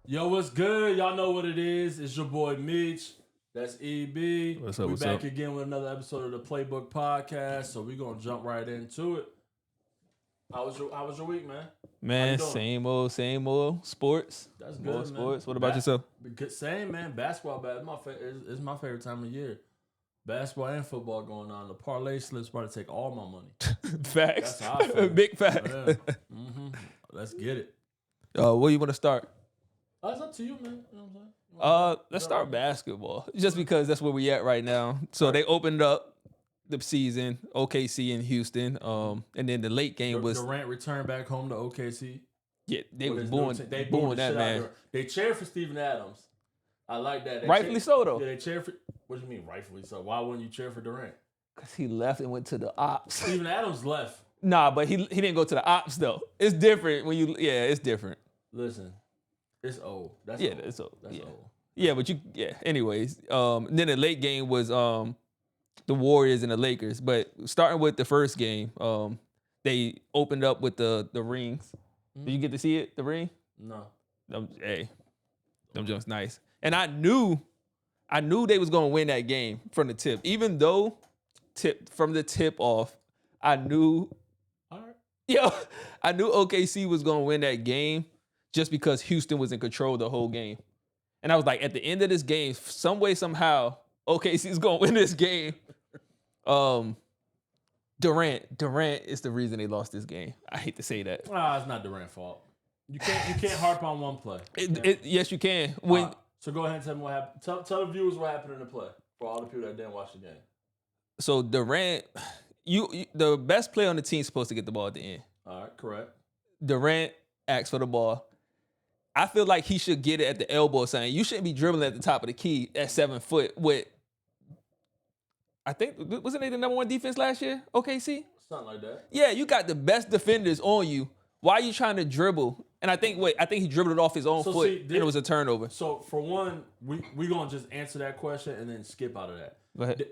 Yo, what's good? Y'all know what it is. It's your boy Meech. That's EB. What's up? We back again with another episode of the Playbook Podcast. So we're gonna jump right into it. How was your week, man? Man, same old sports. That's more good, sports. man. What about yourself? Good, same, man. Basketball, it's my favorite time of year. Basketball and football going on. The parlay slips about to take all my money. Facts. That's how I feel. Big facts. Yeah. Let's get it. Where you want to start? It's up to you, man. You know what I'm saying? Let's start basketball. Just because that's where we at right now. So they opened up the season, OKC in Houston. And then the late game was Durant returned back home to OKC. Yeah, they was booing the that man. They cheered for Steven Adams. I like that. Rightfully so, though. Yeah, they cheered for. What do you mean rightfully so? Why wouldn't you cheer for Durant? Because he left and went to the ops. Steven Adams left. Nah, but he didn't go to the ops though. It's different when you. Yeah, it's different. Listen, it's old. That's yeah, old. it's old. That's yeah. old. Yeah, but you. Yeah. Anyways, then the late game was the Warriors and the Lakers. But starting with the first game, they opened up with the rings. Did you get to see it? The ring? No. Them jumps nice. And I knew they was gonna win that game from the tip. Even though from the tip off, I knew. All right. I knew OKC was gonna win that game just because Houston was in control the whole game. And I was like, at the end of this game, some way, somehow, OKC is gonna win this game. Durant is the reason they lost this game. I hate to say that. It's not Durant's fault. You can't harp on one play. Yes, you can. So go ahead and tell me what happened. Tell the viewers what happened in the play for all the people that didn't watch the game. So Durant, the best player on the team is supposed to get the ball at the end. All right, correct. Durant asked for the ball. I feel like he should get it at the elbow, saying you shouldn't be dribbling at the top of the key at 7 foot with. I think wasn't they the number one defense last year? OKC? Something like that. Yeah, you got the best defenders on you. Why are you trying to dribble? And I think he dribbled it off his own foot, and it was a turnover. So for one, we gonna just answer that question and then skip out of that. Go ahead.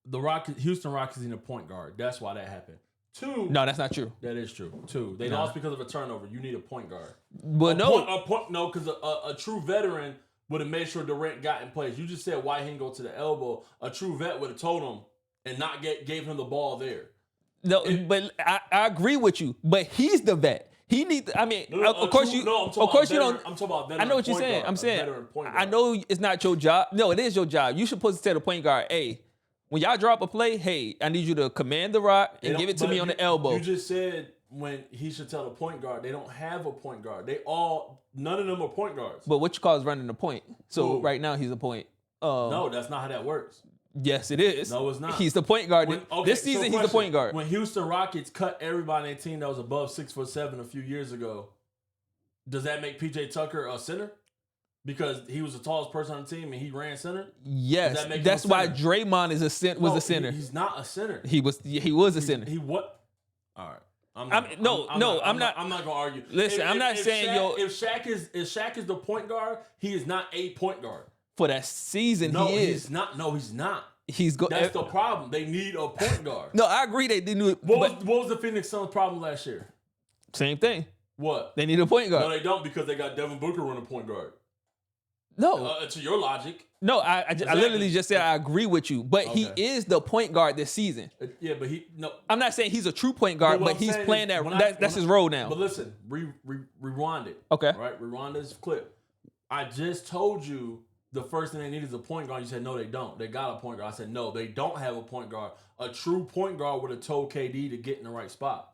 The Houston Rockets need a point guard. That's why that happened. 2. No, that's not true. That is true. 2. They lost because of a turnover. You need a point guard. But because a true veteran would have made sure Durant got in place. You just said why he didn't go to the elbow. A true vet would have told him and not gave him the ball there. No, but I agree with you. But he's the vet. He needs. I mean, of course you. No, of course you don't. I'm talking about veteran. I know what you're saying. I'm saying. I know it's not your job. No, it is your job. You should supposed to tell the point guard, hey, when y'all drop a play, hey, I need you to command the rock and give it to me on the elbow. You just said when he should tell the point guard. They don't have a point guard. None of them are point guards. But what you call is running the point. So right now he's a point. No, that's not how that works. Yes, it is. No, it's not. He's the point guard. This season, he's the point guard. When Houston Rockets cut everybody in their team that was above 6'7" a few years ago, does that make PJ Tucker a center? Because he was the tallest person on the team and he ran center? Yes, that's why Draymond was a center. He's not a center. He was a center. He what? All right. I'm not gonna argue. Listen, I'm not saying if Shaq is the point guard, he is not a point guard. For that season, he is. He's not. No, he's not. That's the problem. They need a point guard. No, I agree they didn't. What was the Phoenix Suns' problem last year? Same thing. What? They need a point guard. No, they don't because they got Devin Booker running point guard. No. To your logic. No, I literally just said I agree with you. But he is the point guard this season. Yeah, but I'm not saying he's a true point guard, but he's playing that's his role now. But listen, rewind it. Okay. All right, rewind this clip. I just told you the first thing they need is a point guard. You said, no, they don't. They got a point guard. I said, no, they don't have a point guard. A true point guard would have told KD to get in the right spot.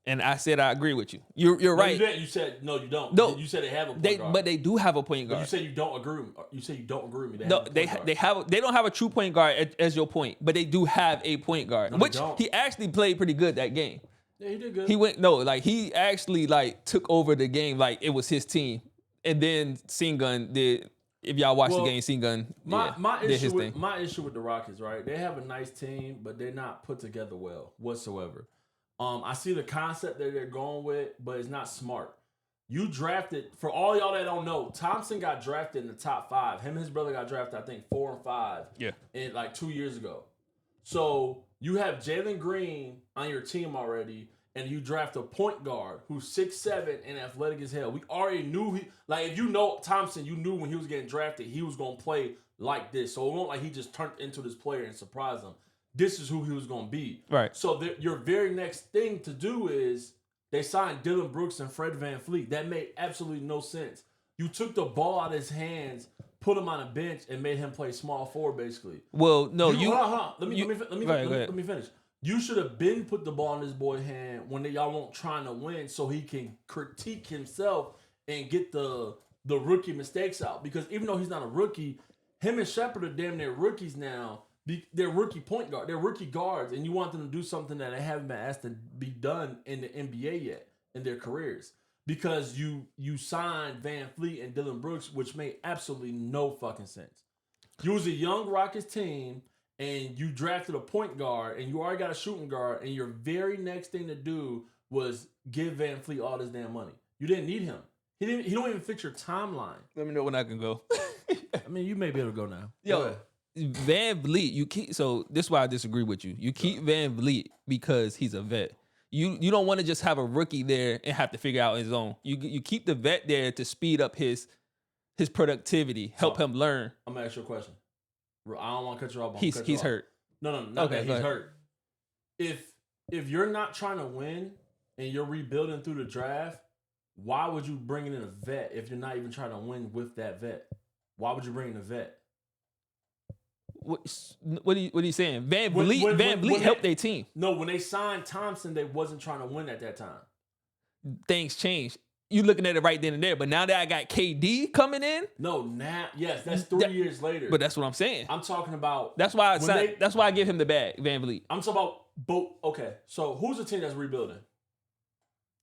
And I said, I agree with you. You're right. You didn't. You said, no, you don't. No. You said they have a point guard. But they do have a point guard. But you said you don't agree with me. You said you don't agree with me. They don't have a true point guard as your point, but they do have a point guard. No, which he actually played pretty good that game. Yeah, he did good. He actually took over the game like it was his team. And then Sengun did. If y'all watch the game, Sengun did his thing. My issue with the Rockets, right? They have a nice team, but they're not put together well whatsoever. I see the concept that they're going with, but it's not smart. You drafted, for all y'all that don't know, Thompson got drafted in the top 5. Him and his brother got drafted, I think, 4 and 5. Yeah. In 2 years ago. So you have Jalen Green on your team already, and you draft a point guard who's 6'7" and athletic as hell. We already knew if you know Thompson, you knew when he was getting drafted, he was gonna play like this. So it won't like he just turned into this player and surprised them. This is who he was gonna be. Right. So your very next thing to do is they signed Dylan Brooks and Fred VanVleet. That made absolutely no sense. You took the ball out of his hands, put him on a bench, and made him play small forward, basically. Well, no, Hold on. Let me finish. You should have been put the ball in this boy's hand when y'all weren't trying to win, so he can critique himself and get the rookie mistakes out. Because even though he's not a rookie, him and Shepard are damn near rookies now. They're rookie point guard. They're rookie guards, and you want them to do something that they haven't been asked to be done in the NBA yet in their careers. Because you signed VanVleet and Dylan Brooks, which made absolutely no fucking sense. You was a young Rockets team, and you drafted a point guard, and you already got a shooting guard, and your very next thing to do was give VanVleet all this damn money. You didn't need him. He don't even fit your timeline. Let me know when I can go. I mean, you may be able to go now. Yo, VanVleet, you keep. So this is why I disagree with you. You keep VanVleet because he's a vet. You don't want to just have a rookie there and have to figure out his own. You keep the vet there to speed up his productivity, help him learn. I'm gonna ask you a question. I don't want to cut you off. He's hurt. No, okay, he's hurt. If you're not trying to win and you're rebuilding through the draft, why would you bring in a vet if you're not even trying to win with that vet? Why would you bring in a vet? What are you saying? VanVleet helped their team. No, when they signed Thompson, they wasn't trying to win at that time. Things changed. You looking at it right then and there, but now that I got KD coming in, that's 3 years later. But that's what I'm saying. I'm talking about. That's why I give him the bag, VanVleet. I'm talking about both. Okay, so who's the team that's rebuilding?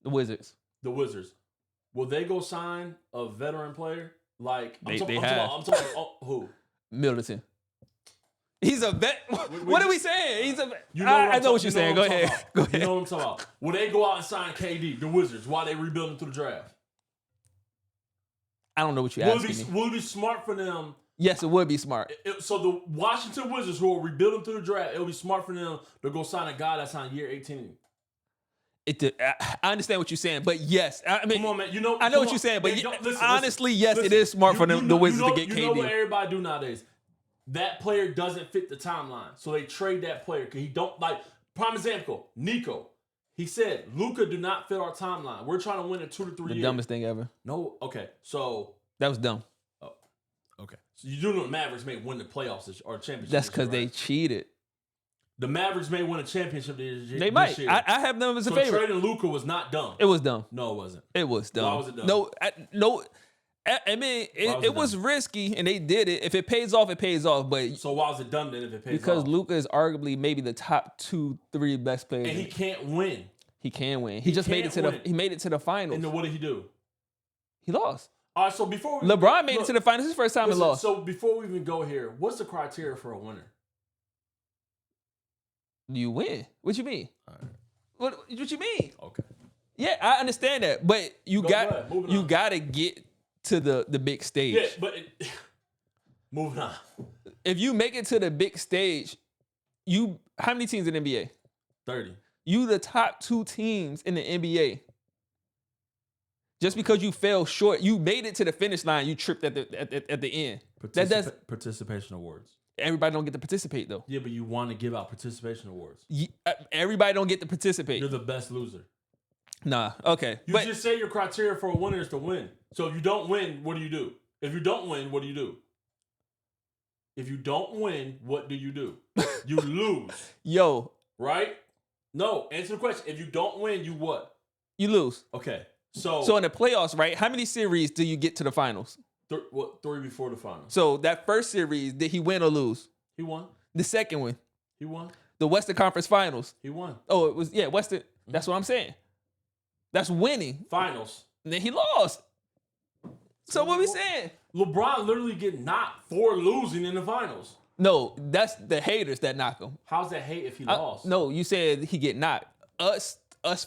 The Wizards. The Wizards. Will they go sign a veteran player? Like I'm talking about who? Middleton. He's a vet. What are we saying? He's a vet. I know what you're saying. Go ahead. You know what I'm talking about. Will they go out and sign KD, the Wizards, while they rebuilding through the draft? I don't know what you're asking me. Will it be smart for them? Yes, it would be smart. So the Washington Wizards, who are rebuilding through the draft, it would be smart for them to go sign a guy that's on year 18. I understand what you're saying, but yes, I mean, come on, man. I know what you're saying, but honestly, yes, it is smart for them, the Wizards, to get KD. You know what everybody do nowadays? That player doesn't fit the timeline, so they trade that player because he don't like. Prime example, Nico. He said, "Luka do not fit our timeline. We're trying to win in 2 to 3 years." The dumbest thing ever. No, okay, so that was dumb. Oh, okay. So you do know the Mavericks may win the playoffs or championship. That's because right? they cheated. The Mavericks may win a championship this year. They might. I have them as a favorite. Trading Luka was not dumb. It was dumb. No, it wasn't. It was dumb. Why was it dumb? No. I mean, it was risky, and they did it. If it pays off, it pays off. But so why was it dumb then? If it pays because off? Luka is arguably maybe the top 2-3 best players, and he can't win. He can win. He just made it to the finals. And then what did he do? He lost. All right. So before LeBron made it to the finals, his first time he lost. So before we even go here, what's the criteria for a winner? You win. What you mean? All right. What you mean? Okay. Yeah, I understand that, but you got to get to the big stage. Yeah, but moving on. If you make it to the big stage, how many teams in the NBA? 30. You the top 2 teams in the NBA. Just because you fell short, you made it to the finish line, you tripped at the end. Participation awards. Everybody don't get to participate though. Yeah, but you want to give out participation awards. Everybody don't get to participate. You're the best loser. Nah, okay. You just say your criteria for a winner is to win. So if you don't win, what do you do? If you don't win, what do you do? If you don't win, what do you do? You lose. Yo. Right? No, answer the question. If you don't win, you what? You lose. Okay. So in the playoffs, right? How many series do you get to the finals? 3 before the finals. So that first series, did he win or lose? He won. The second one? He won. The Western Conference Finals? He won. Oh, it was, Western. Mm-hmm. That's what I'm saying. That's winning. Finals. And then he lost. So what we saying? LeBron literally get knocked for losing in the finals. No, that's the haters that knock him. How's that hate if he lost? No, you said he get knocked. Us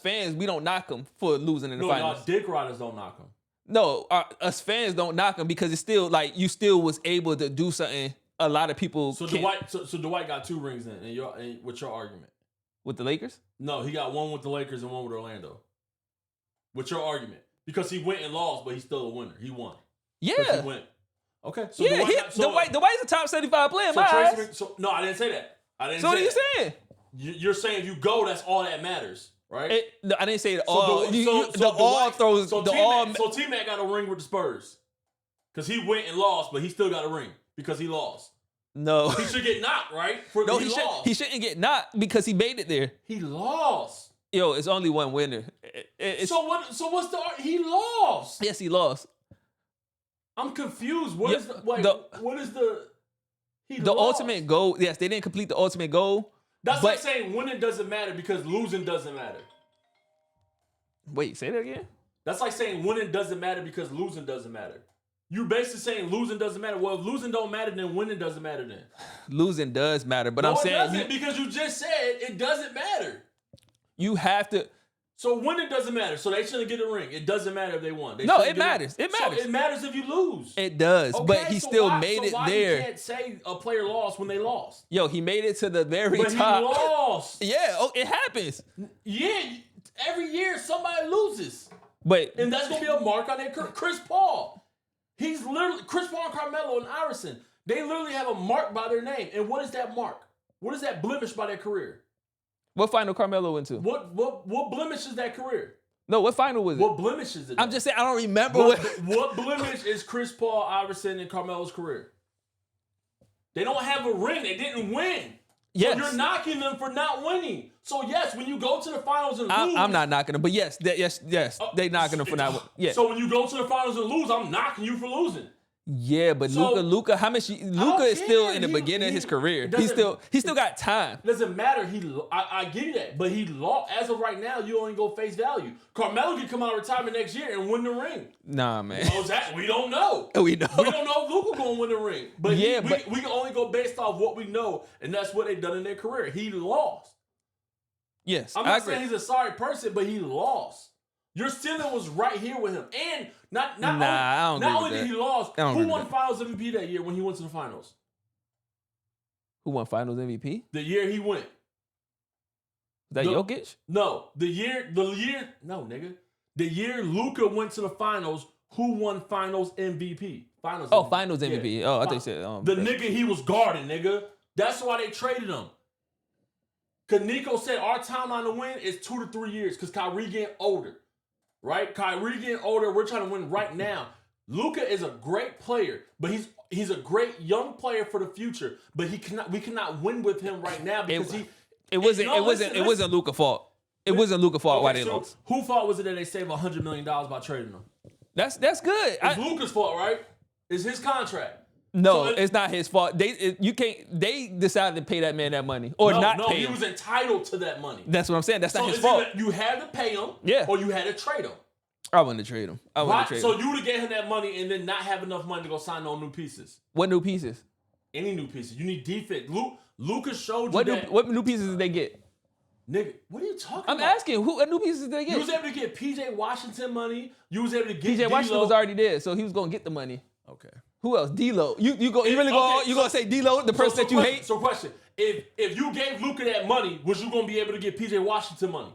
fans, we don't knock him for losing in the finals. No, dick riders don't knock him. No, us fans don't knock him because it's still like you still was able to do something. A lot of people. So Dwight got 2 rings in, and with your argument. with the Lakers? No, he got one with the Lakers and one with Orlando. What's your argument? Because he went and lost, but he's still a winner. He won. Yeah. He went. Okay. So Yeah, Dwight's a top 75 player in my eyes. No, I didn't say that. So what are you saying? You're saying if you go, that's all that matters, right? No, I didn't say it all. So T-Mac got a ring with the Spurs. Because he went and lost, but he still got a ring because he lost. No. He should get knocked, right? He shouldn't get knocked because he made it there. He lost. Yo, it's only one winner. So what's the... He lost. Yes, he lost. I'm confused. What is the... He the lost. ultimate goal. Yes, they didn't complete the ultimate goal. That's like saying winning doesn't matter because losing doesn't matter. Wait, say that again? That's like saying winning doesn't matter because losing doesn't matter. You're basically saying losing doesn't matter. Well, if losing don't matter, then winning doesn't matter then. Losing does matter, but I'm saying... it doesn't because you just said it doesn't matter. You have to... So winning doesn't matter. So they shouldn't get a ring. It doesn't matter if they won. No, it matters. It matters. So it matters if you lose. It does, okay, but he still made it there. You can't say a player lost when they lost. Yo, he made it to the very top. But he lost. Yeah, it happens. Yeah, every year somebody loses. And that's going to be a mark on their career. Chris Paul. He's literally... Chris Paul and Carmelo and Iverson, they literally have a mark by their name. And what is that mark? What is that blemish by their career? What final Carmelo went to? What blemish is that career? No, what final was it? What blemish is it? I'm just saying, I don't remember what blemish is Chris Paul, Iverson, and Carmelo's career? They don't have a ring. They didn't win. Yes. So you're knocking them for not winning. So yes, when you go to the finals and lose... I'm not knocking them, but yes, they knocking them for not winning. Yeah. So when you go to the finals and lose, I'm knocking you for losing. Yeah, but Luka, how much? Luka is still in the beginning of his career. He still got time. Doesn't matter. I give you that, but he lost. As of right now, you only go face value. Carmelo can come out of retirement next year and win the ring. Nah, man. We don't know. We don't know if Luka gonna win the ring. But we can only go based off what we know, and that's what they've done in their career. He lost. Yes, I'm not saying he's a sorry person, but he lost. Your ceiling was right here with him, and not only did he lose, who won Finals MVP that year when he went to the finals? Who won Finals MVP? The year he went. Was that Jokic? No, the year, nigga. The year Luka went to the finals, who won Finals MVP? Finals MVP. Yeah. Oh, I thought you said the nigga he was guarding, nigga. That's why they traded him. Cause Nico said our timeline to win is 2 to 3 years, cause Kyrie getting older. Right? Kyrie getting older. We're trying to win right now. Luka is a great player, but he's a great young player for the future. But we cannot win with him right now because it wasn't Luka's fault. It wasn't Luka's fault why they lost. Whose fault was it that they saved $100 million by trading him? That's good. It's Luka's fault, right? It's his contract. No, it's not his fault. They decided to pay that man that money or not pay him. No, he was entitled to that money. That's what I'm saying. That's not his fault. You had to pay him, or you had to trade him. I wouldn't trade him. So you would have gave him that money and then not have enough money to go sign on new pieces. What new pieces? Any new pieces. You need defense. Luka showed you that. What new pieces did they get? Nigga, what are you talking about? I'm asking, what new pieces did they get? You was able to get PJ Washington money. You was able to get PJ Washington was already there, so he was gonna get the money. Okay. Who else? D-Lo. You gonna say D-Lo, the person that you hate? So question, if you gave Luka that money, was you gonna be able to get PJ Washington money?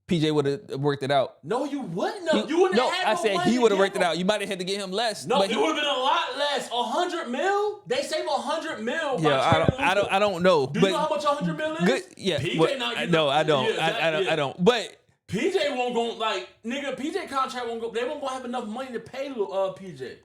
PJ would have worked it out. No, you wouldn't have. You wouldn't have had I said he would have worked it out. You might have had to get him less. No, it would have been a lot less. 100 mil? They save 100 mil by trading Luka. I don't know. Do you know how much 100 mil is? Good, yeah. PJ not getting No, I don't. Yeah, I don't. But PJ won't go nigga. PJ contract won't go. They won't have enough money to pay PJ.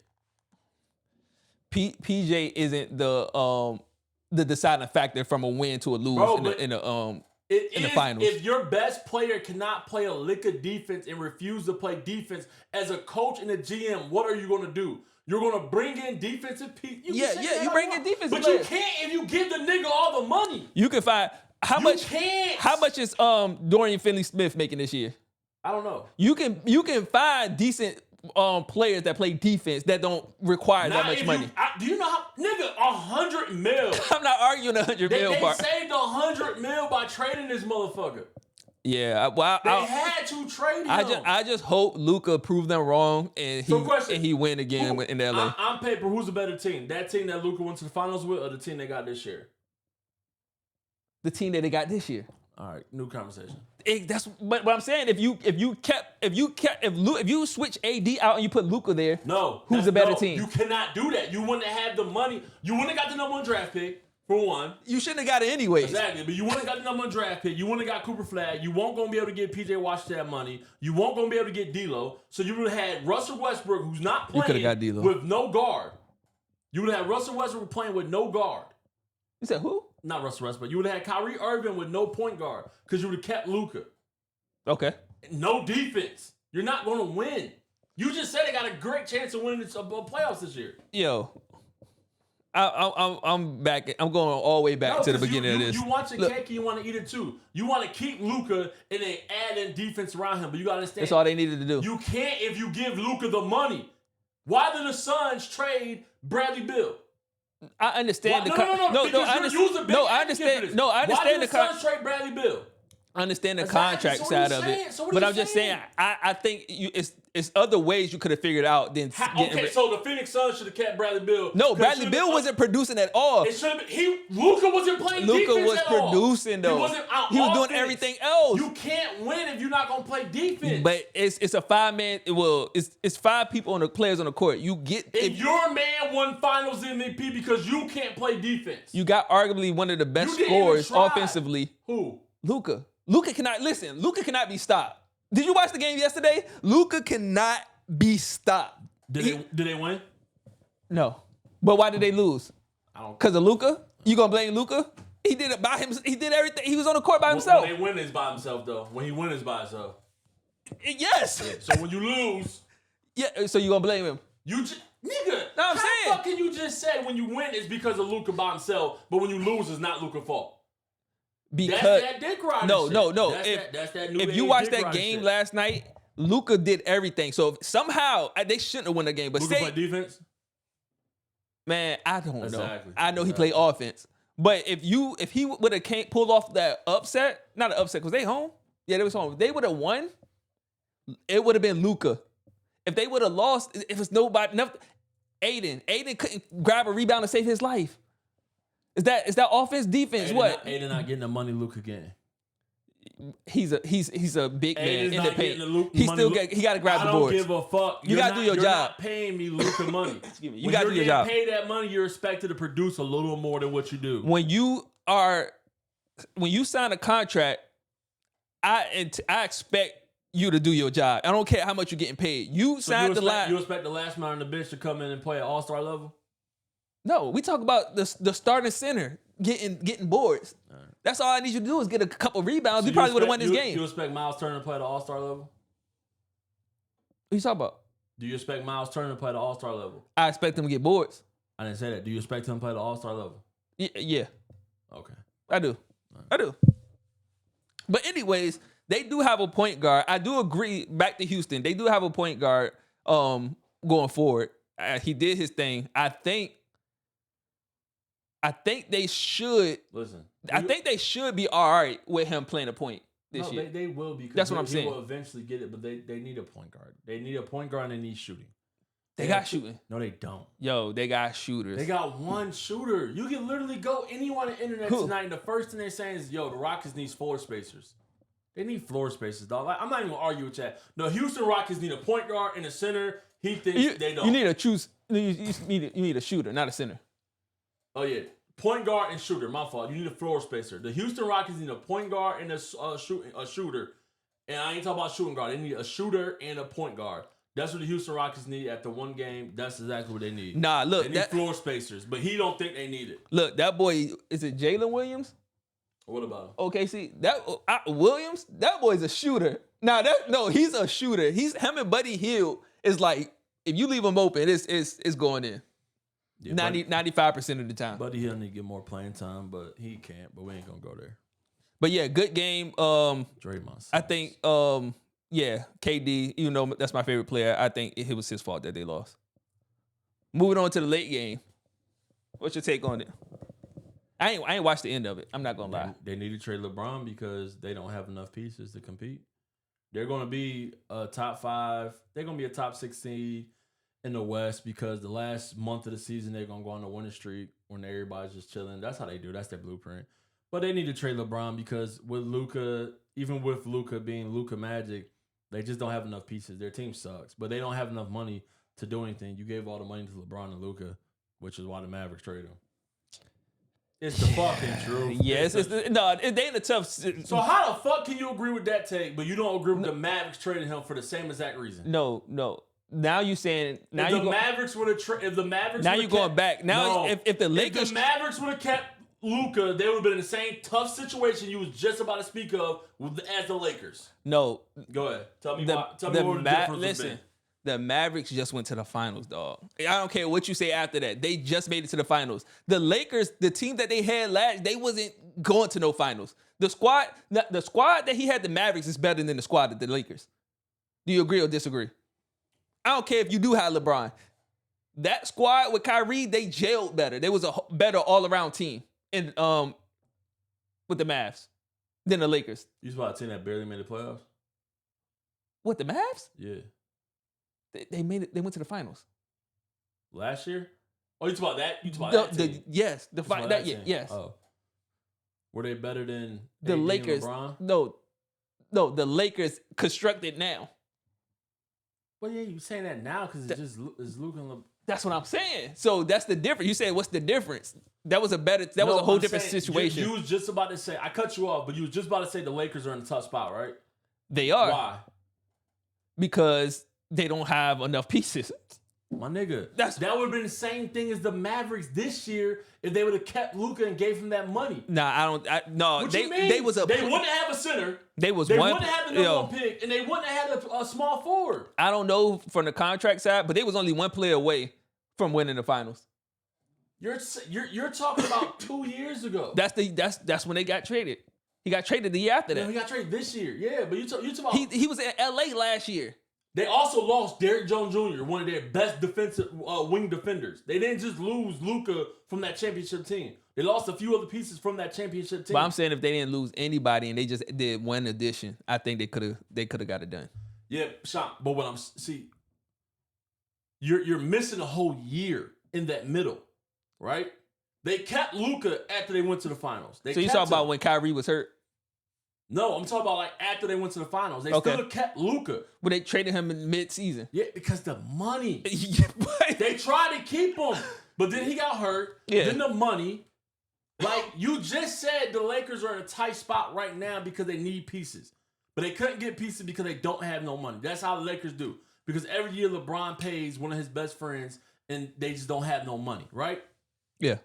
PJ isn't the deciding factor from a win to a lose in the finals. If your best player cannot play a lick of defense and refuse to play defense, as a coach and a GM, what are you going to do? You're going to bring in defensive people. You bring in defensive But players. you can't if you give the nigga all the money. You can find how much is Dorian Finney-Smith making this year? I don't know. You can find decent players that play defense that don't require that much money. Do you know how, nigga, 100 mil? I'm not arguing 100 mil part. They saved 100 mil by trading this motherfucker. Yeah, they had to trade him. I just hope Luka proved them wrong and he win again in LA. On paper, who's a better team? That team that Luka went to the finals with, or the team they got this year? The team that they got this year. All right, new conversation. But I'm saying if you switch AD out and you put Luka there, who's a better team? You cannot do that. You wouldn't have the money. You wouldn't have got the number 1 draft pick for one. You shouldn't have got it anyways. Exactly, but you wouldn't have got the number 1 draft pick. You wouldn't have got Cooper Flag. You won't gonna be able to get PJ Washington that money. You won't gonna be able to get D'Lo. So you would have had Russell Westbrook, who's not playing got D'Lo. with no guard. You would have had Russell Westbrook playing with no guard. You said who? Not Russell Westbrook. You would have had Kyrie Irving with no point guard because you would have kept Luka. Okay. No defense. You're not going to win. You just said they got a great chance of winning the playoffs this year. Yo, I'm back. I'm going all the way back to the beginning of this. You want your cake and you want to eat it too. You want to keep Luka and then add in defense around him, but you got to understand. That's all they needed to do. You can't if you give Luka the money. Why did the Suns trade Bradley Beal? I understand I understand. I understand Why did the Suns trade Bradley Beal? I understand the contract side of it, but I'm just saying. I think it's other ways you could have figured out than. So the Phoenix Suns should have kept Bradley Beal. No, Bradley Beal wasn't producing at all. It should have been. Luka wasn't playing defense Luka was at all. producing though. He wasn't out. He was doing everything else. You can't win if you're not gonna play defense. But it's a 5-man. Well, it's 5 people on the players on the court. You get if your man won Finals MVP because you can't play defense. You got arguably one of the best scorers offensively. Who? Luka. Luka cannot be stopped. Did you watch the game yesterday? Luka cannot be stopped. Did they win? No. But why did they lose? Because of Luka? You gonna blame Luka? He did it by him. He did everything. He was on the court by himself. When they win, it's by himself though. When he wins, it's by himself. Yes. Yeah. So when you lose, so you gonna blame him? Nigga. No, I'm saying. How fucking you just said when you win it's because of Luka by himself, but when you lose, it's not Luka's fault. Because that's that dick riding no. That's that new if you watched that game last night, Luka did everything. So somehow they shouldn't have won the game. But Luka played defense. Man, I don't know. I know he played offense. But if he would have pulled off that upset, not an upset, because they home. Yeah, they was home. If they would have won, it would have been Luka. If they would have lost, if it's nobody, Aiden couldn't grab a rebound and save his life. Is that offense, defense? What? Aiden not getting the money Luka getting. He's a big man in the paint. He got to grab the boards. I don't give a fuck. You got to do your job. You're not paying me Luka money. Excuse me. You got to do your job. When you're getting paid that money, you're expected to produce a little more than what you do. When you sign a contract, I expect you to do your job. I don't care how much you're getting paid. You expect the last man on the bench to come in and play at all-star level? No, we talk about the starting center getting boards. Right. That's all I need you to do is get a couple rebounds. We probably would have won this game. You expect Miles Turner to play at the all-star level? What you talking about? Do you expect Miles Turner to play at the all-star level? I expect him to get boards. I didn't say that. Do you expect him to play at the all-star level? Yeah. Okay. I do. Right. I do. But anyways, they do have a point guard. I do agree, back to Houston, they do have a point guard going forward. He did his thing. I think they should. Listen. I think they should be all right with him playing a point this year. They will be. That's what I'm saying. They will eventually get it, but they need a point guard. They need a point guard and they need shooting. They got shooting. No, they don't. Yo, they got shooters. They got one shooter. You can literally go anywhere on the internet tonight, and the first thing they're saying is, "Yo, the Rockets need floor spacers." They need floor spacers, dog. Like, I'm not even gonna argue with that. The Houston Rockets need a point guard and a center. He thinks they don't. You need to choose. You need a shooter, not a center. Oh yeah. Point guard and shooter. My fault. You need a floor spacer. The Houston Rockets need a point guard and a shooter. And I ain't talking about shooting guard. They need a shooter and a point guard. That's what the Houston Rockets need at the one game. That's exactly what they need. Nah, look. They need floor spacers, but he don't think they need it. Look, that boy, is it Jalen Williams? What about him? Okay, see, Williams, that boy's a shooter. He's a shooter. Him and Buddy Hield is like, if you leave him open, it's going in. Yeah, 95% of the time. Buddy Hield need to get more playing time, but he can't. But we ain't gonna go there. But yeah, good game. Draymond. I think KD, you know that's my favorite player. I think it was his fault that they lost. Moving on to the late game. What's your take on it? I ain't watched the end of it. I'm not gonna lie. They need to trade LeBron because they don't have enough pieces to compete. They're gonna be a top 5. They're gonna be a top 6 seed in the West because the last month of the season they're gonna go on a winning streak when everybody's just chilling. That's how they do. That's their blueprint. But they need to trade LeBron because with Luka, even with Luka being Luka Magic, they just don't have enough pieces. Their team sucks, but they don't have enough money to do anything. You gave all the money to LeBron and Luka, which is why the Mavericks traded him. It's the fucking truth. Yes, they in a tough. So how the fuck can you agree with that take, but you don't agree with the Mavericks trading him for the same exact reason? No. Now you saying now if the Mavericks would have if the Mavericks now you're going back now if the Lakers if the Mavericks would have kept Luka, they would have been in the same tough situation you was just about to speak of as the Lakers. No, go ahead. Tell me what the difference has been. The Mavericks just went to the finals, dog. I don't care what you say after that. They just made it to the finals. The Lakers, the team that they had last, they wasn't going to no finals. The squad that he had, the Mavericks, is better than the squad of the Lakers. Do you agree or disagree? I don't care if you do have LeBron. That squad with Kyrie, they gelled better. They was a better all-around team in with the Mavs than the Lakers. You was about a team that barely made the playoffs? What, the Mavs? Yeah. They made it. They went to the finals last year. Oh, you talking about that? You talking about that team? Yes, yes. Oh, were they better than the AD Lakers? And LeBron? No, the Lakers constructed now. Well, yeah, you saying that now because it's Luka and LeBron. That's what I'm saying. So that's the difference. You said, what's the difference? That was a whole different situation. You was just about to say, I cut you off, but you was just about to say the Lakers are in a tough spot, right? They are. Why? Because they don't have enough pieces. My nigga, that would have been the same thing as the Mavericks this year if they would have kept Luka and gave him that money. Nah, no. What they you mean? They wouldn't have a center. They wouldn't have the number one pick, and they wouldn't have had a small forward. I don't know from the contract side, but they was only one player away from winning the finals. You're talking about 2 years ago. That's when they got traded. He got traded the year after that. No, he got traded this year. Yeah, but you talking about he was in LA last year. They also lost Derrick Jones Jr., one of their best defensive wing defenders. They didn't just lose Luka from that championship team. They lost a few other pieces from that championship team. But I'm saying if they didn't lose anybody and they just did one addition, I think they could have got it done. Yeah, Sean. But what you're missing a whole year in that middle, right? They kept Luka after they went to the finals. So you talking about when Kyrie was hurt? No, I'm talking about like after they went to the finals. They still kept Luka. But they traded him in mid-season. Yeah, because the money. They tried to keep him, but then he got hurt. Yeah. Then the money. Like you just said, the Lakers are in a tight spot right now because they need pieces. But they couldn't get pieces because they don't have no money. That's how the Lakers do. Because every year LeBron pays one of his best friends and they just don't have no money, right? Yeah.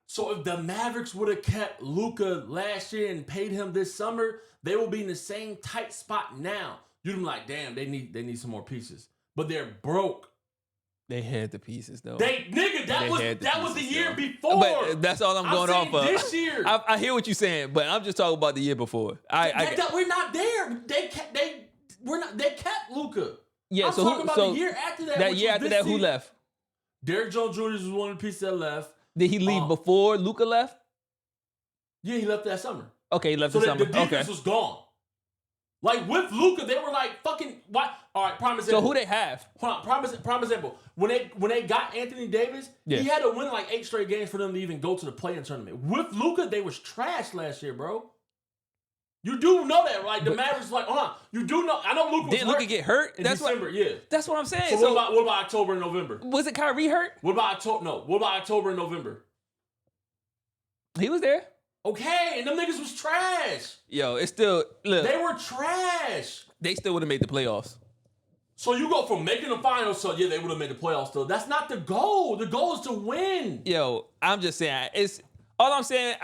So if the Mavericks would have kept Luka last year and paid him this summer, they will be in the same tight spot now. You'd be like, damn, they need some more pieces. But they're broke. They had the pieces though. That was the year before. But that's all I'm going off of. This year. I hear what you're saying, but I'm just talking about the year before. We're not there. They kept Luka. Yeah, I'm talking about the year after that. That year after that, who left? Derrick Jones Jr. was one of the pieces that left. Did he leave before Luka left? Yeah, he left that summer. Okay, he left the summer. The defense was gone. Like with Luka, they were like fucking what? All right, prime example. So who they have? Hold on, prime example. When they got Anthony Davis, he had to win like 8 straight games for them to even go to the play-in tournament. With Luka, they was trash last year, bro. You do know that, right? The Mavericks like, you do know. I know Luka was hurt. Luka get hurt in December, yeah. That's what I'm saying. So what about October and November? Was it Kyrie hurt? What about October? No. What about October and November? He was there. Okay, and them niggas was trash. Yo, it's still look. They were trash. They still would have made the playoffs. So you go from making the finals, so yeah, they would have made the playoffs still. That's not the goal. The goal is to win. Yo, I'm just saying. It's all I'm saying.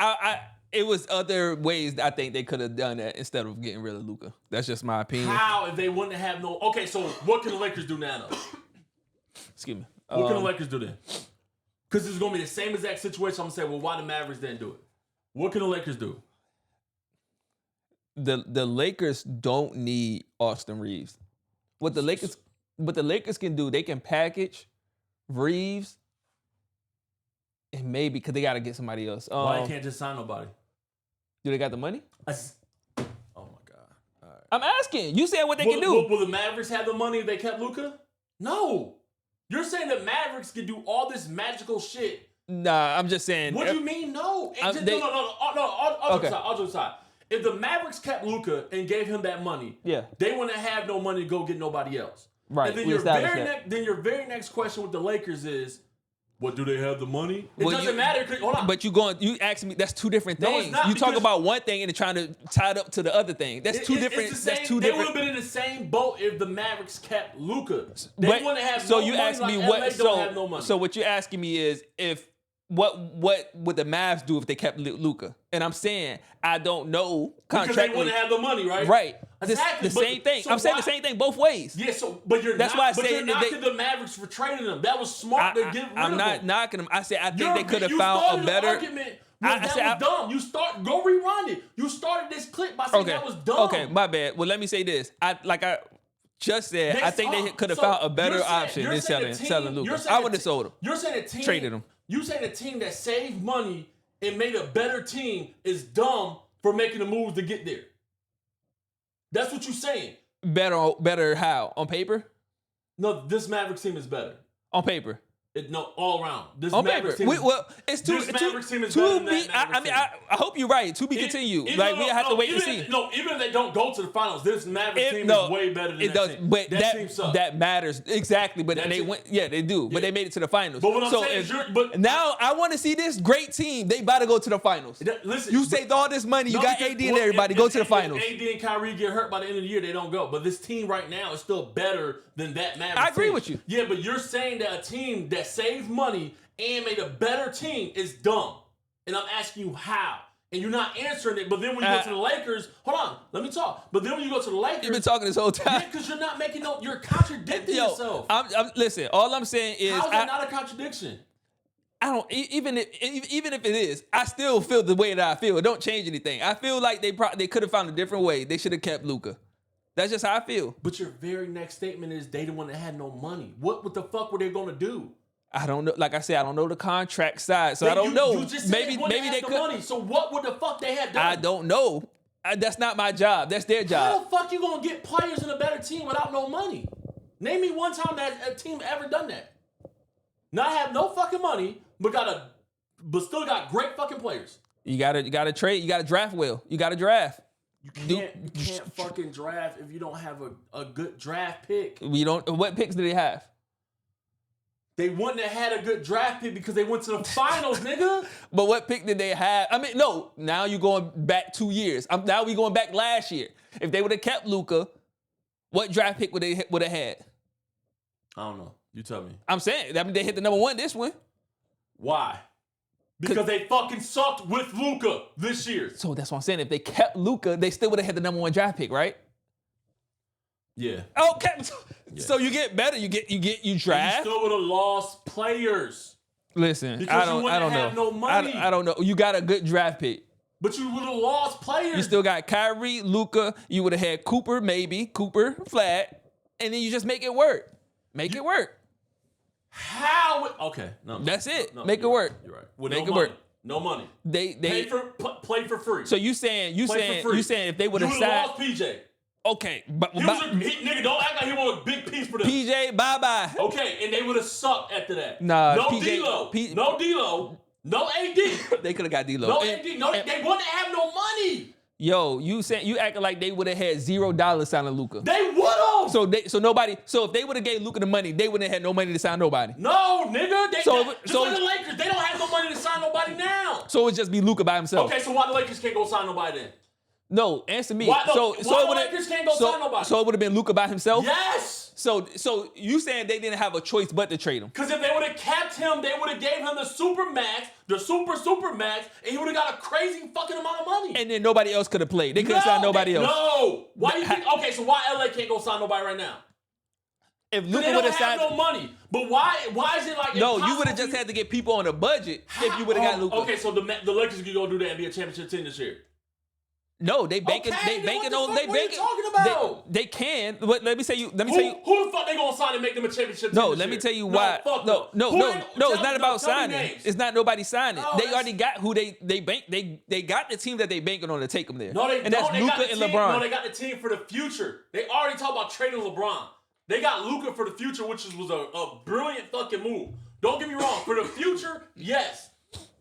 It was other ways that I think they could have done that instead of getting rid of Luka. That's just my opinion. How if they wouldn't have no? Okay, so what can the Lakers do now? Though? Excuse me. What can the Lakers do then? Because it's gonna be the same exact situation. I'm gonna say, well, why the Mavericks didn't do it? What can the Lakers do? The Lakers don't need Austin Reeves. What the Lakers can do, they can package Reeves and maybe because they got to get somebody else. Why they can't just sign nobody? Do they got the money? Oh my God! All right. I'm asking. You said what they can do. Will the Mavericks have the money if they kept Luka? No. You're saying the Mavericks can do all this magical shit Nah, I'm just saying. What do you mean no? All Jokes aside. If the Mavericks kept Luka and gave him that money, they wouldn't have no money to go get nobody else. Right. And then your very next question with the Lakers is, what, do they have the money? It doesn't matter. Hold on. But you asking me, that's two different things. No, it's not, you talk about one thing and then trying to tie it up to the other thing. That's two different. That's two They different. would have been in the same boat if the Mavericks kept Luka. They wouldn't have so no you money. ask me like what? LA don't have no money. So what you're asking me is if what would the Mavs do if they kept Luka? And I'm saying I don't know. Because they wouldn't have the money, right? Right. Exactly. The same thing. So I'm saying the same thing both ways. Yeah. So, but you're knocking the Mavericks for trading them. That was smart to get rid of them. I'm not knocking them. I said I think they could have found a better. That was dumb. Go rerun it. You started this clip by saying that was dumb. Okay, my bad. Well, let me say this. I just said I think they could have found a better option than selling Luka. I would have sold him. You're saying a team traded him. You saying a team that saved money and made a better team is dumb for making the moves to get there. That's what you're saying. Better how? On paper? No, this Mavericks team is better. On paper. All around. This on Mavericks paper. team It's this Mavericks team is better than that Mavericks team. I hope you're right. To be continued. We have to wait and see. Even if they don't go to the finals, this Mavericks team is way better than that team. But that team sucks. That matters. Exactly. But they went. Yeah, they do. But they made it to the finals. But what I'm saying is now I want to see this great team. They about to go to the finals. Listen, you saved all this money. You got AD and everybody. Go to the finals. If AD and Kyrie get hurt by the end of the year, they don't go. But this team right now is still better than that Mavericks team. I agree with you. Yeah, but you're saying that a team that saved money and made a better team is dumb. And I'm asking you how. And you're not answering it. But then when you go to the Lakers, hold on, let me talk. But then when you go to the Lakers, you've been talking this whole time. Yeah, because you're not making you're contradicting yourself. Listen, all I'm saying is how is that not a contradiction? I don't even if it is, I still feel the way that I feel. It don't change anything. I feel like they could have found a different way. They should have kept Luka. That's just how I feel. But your very next statement is they the one that had no money. What the fuck were they gonna do? I don't know. Like I said, I don't know the contract side, so I don't know. You just said maybe they could. Money. So what would the fuck they have done? I don't know. That's not my job. That's their job. How the fuck you gonna get players in a better team without no money? Name me one time that a team ever done that. Not have no fucking money, but still got great fucking players. You gotta trade. You gotta draft well. You gotta draft. You can't fucking draft if you don't have a good draft pick. What picks do they have? They wouldn't have had a good draft pick because they went to the finals, nigga. But what pick did they have? I mean, no. Now you're going back 2 years. Now we going back last year. If they would have kept Luka, what draft pick would have had? I don't know. You tell me. I'm saying, I mean, they hit the number one this one. Why? Because they fucking sucked with Luka this year. So that's what I'm saying. If they kept Luka, they still would have had the number one draft pick, right? Yeah. Okay. Yeah. So you get better. You draft. And you still would have lost players. Listen, because I don't know. No money. I don't know. You got a good draft pick. But you would have lost players. You still got Kyrie, Luka. You would have had Cooper, flat, and then you just make it work. Make it work. How? Okay, no. That's it. No, make it work. You're right. With make no it money. work. No money. They play for free. So you saying if they would have signed lost PJ. Okay, but nigga, don't act like he want a big piece for them. PJ, bye. Okay, and they would have sucked after that. Nah, no PJ, D-Lo, no D-Lo, no AD. They could have got D-Lo. No AD. They wouldn't have no money. Yo, you acting like they would have had $0 signing Luka. They would have. So if they would have gave Luka the money, they wouldn't have had no money to sign nobody. No, nigga. Just like the Lakers, they don't have no money to sign nobody now. So it would just be Luka by himself. Okay, so why the Lakers can't go sign nobody then? No, answer me. Why the Lakers can't go sign nobody? So it would have been Luka by himself? Yes. So you saying they didn't have a choice but to trade him? Because if they would have kept him, they would have gave him the super max, the super max, and he would have got a crazy fucking amount of money. And then nobody else could have played. They couldn't sign nobody else. No. Why do you think? Okay, so why LA can't go sign nobody right now? If Luka would have signed, no money. But why is it like no? You would have just had to get people on a budget if you would have got Luka. Okay, so the Lakers could go do the NBA championship team this year. No, they banking. Okay, they banking on. They banking. What are you talking about? They can. But let me tell you. Who the fuck they gonna sign and make them a championship team? No, let me tell you why. No. It's not about signing. It's not nobody signing. They already got who they bank. They got the team that they banking on to take them there. No, and that's Luka and LeBron. No, they got the team for the future. They already talked about trading LeBron. They got Luka for the future, which was a brilliant fucking move. Don't get me wrong. For the future, yes.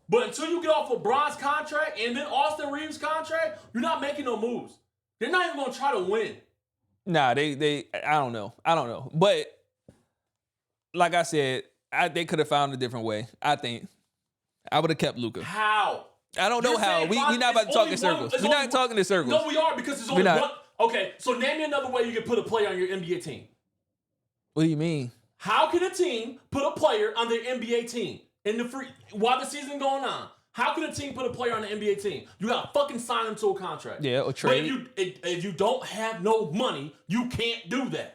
But until you get off a Bron's contract and then Austin Reeves' contract, you're not making no moves. They're not even going to try to win. Nah, I don't know. But like I said, they could have found a different way. I think I would have kept Luka. How? I don't know how. We're not about to talk in circles. We're not talking in circles. No, we are because it's only one. Okay, so name me another way you can put a player on your NBA team. What do you mean? How can a team put a player on their NBA team while the season going on? How can a team put a player on the NBA team? You gotta fucking sign them to a contract. Yeah, or trade. But if you don't have no money, you can't do that.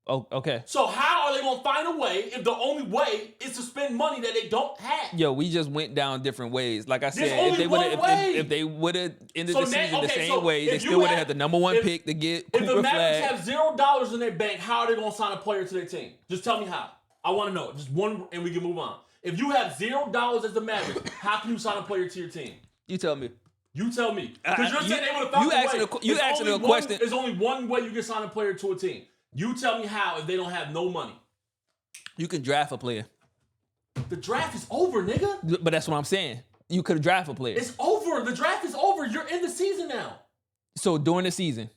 Oh, okay. So how are they gonna find a way if the only way is to spend money that they don't have? Yo, we just went down different ways. Like I said, if they would have ended the season the same way, they still would have had the number one pick to get Cooper If the Mavericks Flag. have $0 in their bank, how are they gonna sign a player to their team? Just tell me how. I want to know. Just one, and we can move on. If you have $0 as the Mavericks, how can you sign a player to your team? You tell me. You tell me. Because you're saying they would have found a way. You asking a question. There's only one way you can sign a player to a team. You tell me how if they don't have no money. You can draft a player. The draft is over, nigga. But that's what I'm saying. You could draft a player. It's over. The draft is over. You're in the season now. So during the season.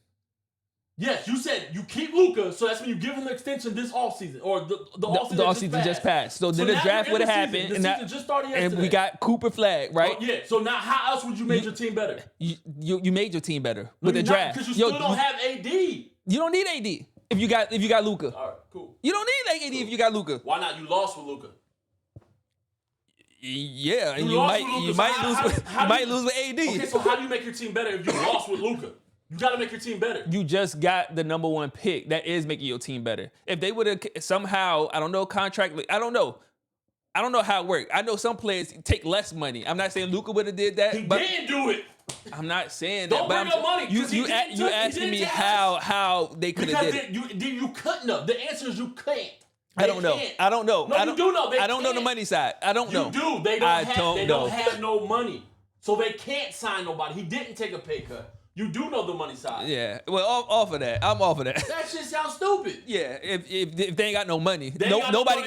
Yes, you said you keep Luka, so that's when you give him an extension this offseason. Or the offseason just passed. So then the draft would have happened. The season just started yesterday. And we got Cooper Flag, right? Yeah, so now how else would you make your team better? You made your team better with the draft. Because you still don't have AD. You don't need AD if you got Luka. All right, cool. You don't need AD if you got Luka. Why not? You lost with Luka. Yeah, and you might lose with AD. Okay, so how do you make your team better if you lost with Luka? You got to make your team better. You just got the number one pick. That is making your team better. If they would have somehow, I don't know, contract, I don't know how it worked. I know some players take less money. I'm not saying Luka would have did that. He didn't do it. I'm not saying don't that. Don't bring up money. You asking me how they could have did it. You couldn't have. The answer is you can't. I don't know. I don't know. No, you do know. I don't know the money side. I don't know. You do. They don't have no money. So they can't sign nobody. He didn't take a pay cut. You do know the money side. Yeah. Well, off of that. I'm off of that. That shit sounds stupid. Yeah. If they ain't got no money, nobody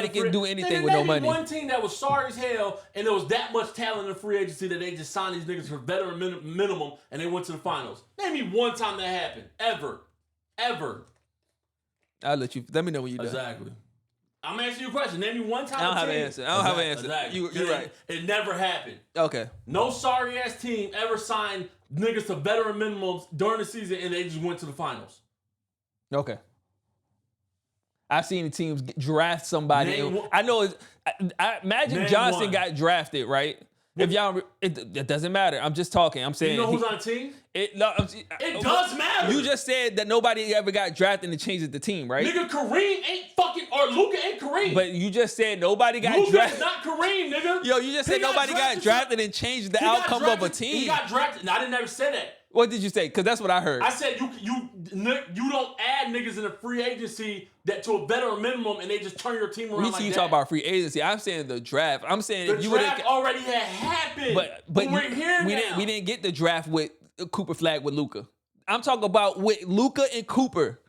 can do anything with no money. One team that was sorry as hell, and there was that much talent in free agency that they just signed these niggas for veteran minimum, and they went to the finals. Name me one time that happened. Ever. I'll let you. Let me know when you're done. Exactly. I'm asking you a question. Name me one time. I don't have an answer. Exactly. You're right. It never happened. Okay. No sorry ass team ever signed niggas to veteran minimums during the season and they just went to the finals. Okay. I've seen teams draft somebody. I know. Imagine Johnson got drafted, right? If y'all, it doesn't matter. I'm just talking. I'm saying. You know who's on the team? It does matter. You just said that nobody ever got drafted and changed the team, right? Nigga, Kareem ain't fucking, or Luka ain't Kareem. But you just said nobody got Luka's drafted. not Kareem, nigga. Yo, you just said nobody got drafted and changed the outcome of a team. He got drafted. No, I didn't ever say that. What did you say? Because that's what I heard. I said you don't add niggas in a free agency that to a veteran minimum and they just turn your team around. You talk about free agency. I'm saying the draft. I'm saying the draft already had happened. But we're here now. We didn't get the draft with Cooper Flag with Luka. I'm talking about with Luka and Cooper.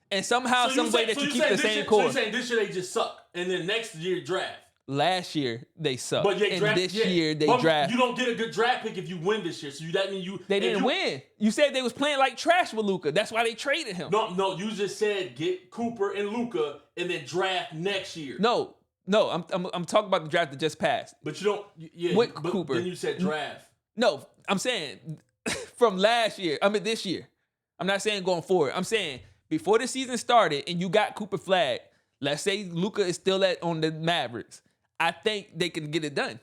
And somehow, some way that you keep the same core. So you're saying this year they just suck, and then next year draft. Last year they sucked, but this year they draft. You don't get a good draft pick if you win this year. So that means they didn't win. You said they was playing like trash with Luka. That's why they traded him. No, you just said get Cooper and Luka and then draft next year. No, I'm talking about the draft that just passed. But you don't. With Cooper. Then you said draft. No, I'm saying from last year. I mean this year. I'm not saying going forward. I'm saying before the season started and you got Cooper Flag. Let's say Luka is still on the Mavericks. I think they can get it done.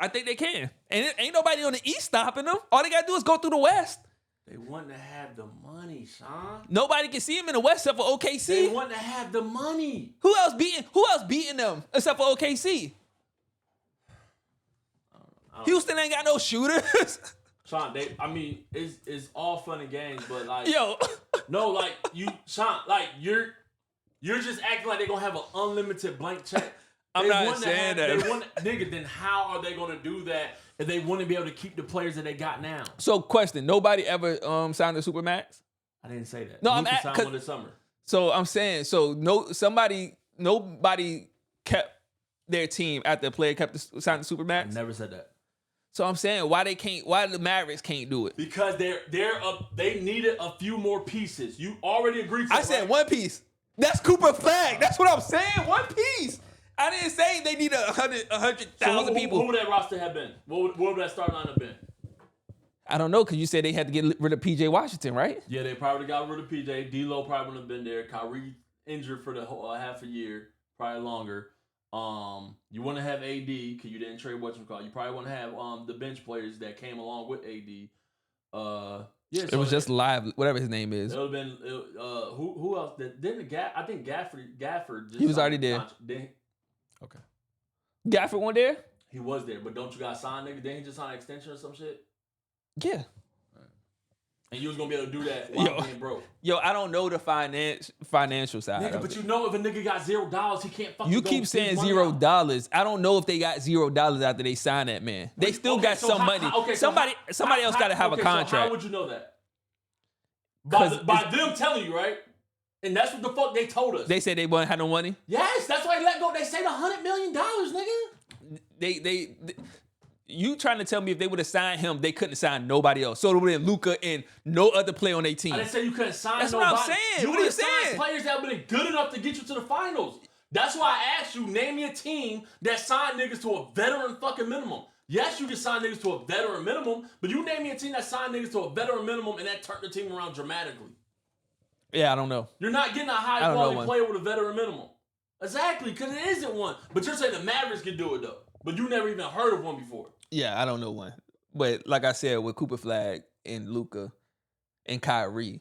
I think they can. And ain't nobody on the East stopping them. All they got to do is go through the West. They want to have the money, son. Nobody can see them in the West except for OKC. They want to have the money. Who else beating them except for OKC? Houston ain't got no shooters. Sean, it's all fun and games, but like, yo, no, like Sean, like you're just acting like they're gonna have an unlimited blank check. I'm not saying that. Nigga, then how are they gonna do that if they wouldn't be able to keep the players that they got now? So, question: nobody ever signed a Supermax? I didn't say that. No, I'm signed one this summer. So I'm saying, somebody nobody kept their team after the player signed the I Supermax. never said that. So I'm saying why the Mavericks can't do it? Because they needed a few more pieces. You already agreed to that. I said one piece. That's Cooper Flag. That's what I'm saying. One piece. I didn't say they need 100,000 people. Who would that roster have been? What would that starting lineup been? I don't know, because you said they had to get rid of PJ Washington, right? Yeah, they probably got rid of PJ. D'Lo probably wouldn't have been there. Kyrie injured for the whole half a year, probably longer. You wouldn't have AD because you didn't trade whatchamacallit. You probably wouldn't have the bench players that came along with AD. Yeah, It was just live, whatever his name is. It would have been who else? I think Gafford. Just He was already there. Okay. Gafford went there? He was there, but don't you got signed, nigga? Didn't he just sign an extension or some shit? Yeah. And you was gonna be able to do that while being broke. Yo, I don't know the financial side. Nigga, but you know if a nigga got $0, he can't fucking You go keep saying $0. $0. I don't know if they got $0 after they signed that man. They still got some money. Somebody else got to have a contract. So how would you know that? By them telling you, right? And that's what the fuck they told us. They said they wouldn't have no money? Yes, that's why they let go. They said $100 million, nigga. You trying to tell me if they would have signed him, they couldn't sign nobody else. So it would have been Luka and no other player on their team. I didn't say you couldn't sign That's nobody. what I'm saying. What are you saying? Players that have been good enough to get you to the finals. That's why I asked you, name me a team that signed niggas to a veteran fucking minimum. Yes, you can sign niggas to a veteran minimum, but you name me a team that signed niggas to a veteran minimum and that turned the team around dramatically. Yeah, I don't know. You're not getting a high quality player with a veteran minimum. Exactly, because it isn't one. But you're saying the Mavericks can do it though. But you never even heard of one before. Yeah, I don't know one. But like I said, with Cooper Flag and Luka and Kyrie,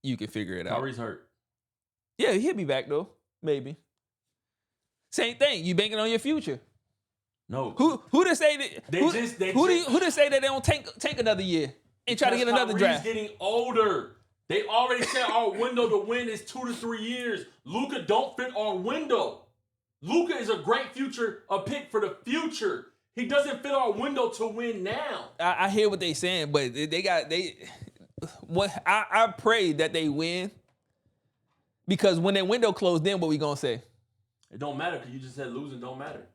you can figure it out. Kyrie's hurt. Yeah, he'll be back though. Maybe. Same thing. You banking on your future. No. Who to say that? Who to say that they don't take another year and try to get another draft? Kyrie's getting older. They already said our window to win is 2 to 3 years. Luka don't fit our window. Luka is a great pick for the future. He doesn't fit our window to win now. I hear what they saying, but I pray that they win, because when their window closed, then what we gonna say? It don't matter because you just said losing don't matter.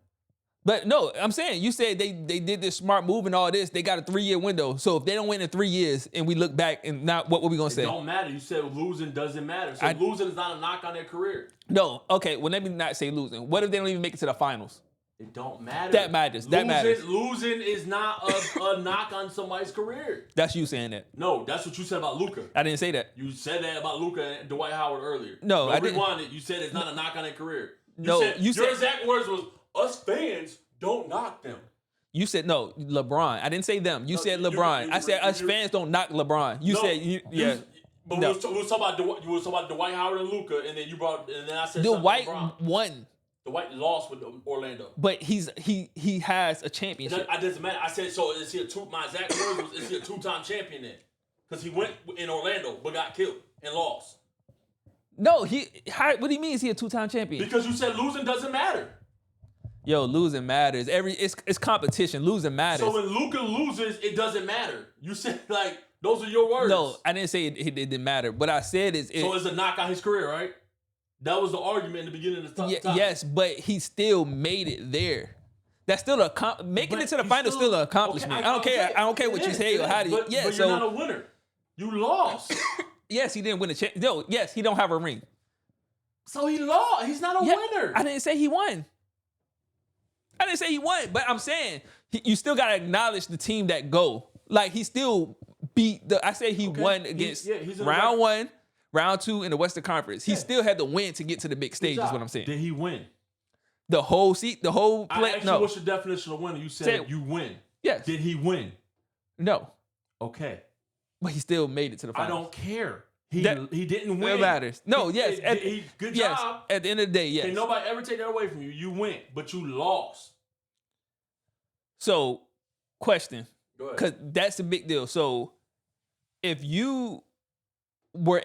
But no, I'm saying you said they did this smart move and all this. They got a 3-year window. So if they don't win in 3 years and we look back and not what we gonna say? It don't matter. You said losing doesn't matter. So losing is not a knock on their career. No. Okay. Well, let me not say losing. What if they don't even make it to the finals? It don't matter. That matters. That matters. Losing is not a knock on somebody's career. That's you saying that. No, that's what you said about Luka. I didn't say that. You said that about Luka and Dwight Howard earlier. No, I didn't. Rewind it. You said it's not a knock on their career. Your exact words was, us fans don't knock them. You said no, LeBron. I didn't say them. You said LeBron. I said us fans don't knock LeBron. You said yeah. But we was talking about Dwight Howard and Luka, and then I said Dwight LeBron. won. Dwight lost with Orlando. But he has a championship. It doesn't matter. I said, so is he my exact words was, is he a 2-time champion then? Because he went in Orlando but got killed and lost. No, what do you mean is he a 2-time champion? Because you said losing doesn't matter. Yo, losing matters. It's competition. Losing matters. So when Luka loses, it doesn't matter. You said those are your words. No, I didn't say it didn't matter. What I said is so it's a knock on his career, right? That was the argument in the beginning of the time. Yes, but he still made it there. That's still making it to the final. Still an accomplishment. Okay, I don't care what you say or how do you. But you're not a winner. You lost. Yes, he didn't win a championship. No, yes, he don't have a ring. So he lost. He's not a winner. I didn't say he won. But I'm saying you still gotta acknowledge the team that go. Like he still beat I said he won against round 1, round 2 in the Western Conference. He still had to win to get to the big stage. Is what I'm saying. Did he win? The whole play. I asked you what's your definition of winning? You said you win. Yes. Did he win? No. Okay. But he still made it to the finals. I don't care. He didn't win. It matters. No, yes. Good job. At the end of the day, yes. Can nobody ever take that away from you? You went, but you lost. So, question. Go ahead. Because that's a big deal. So, if you one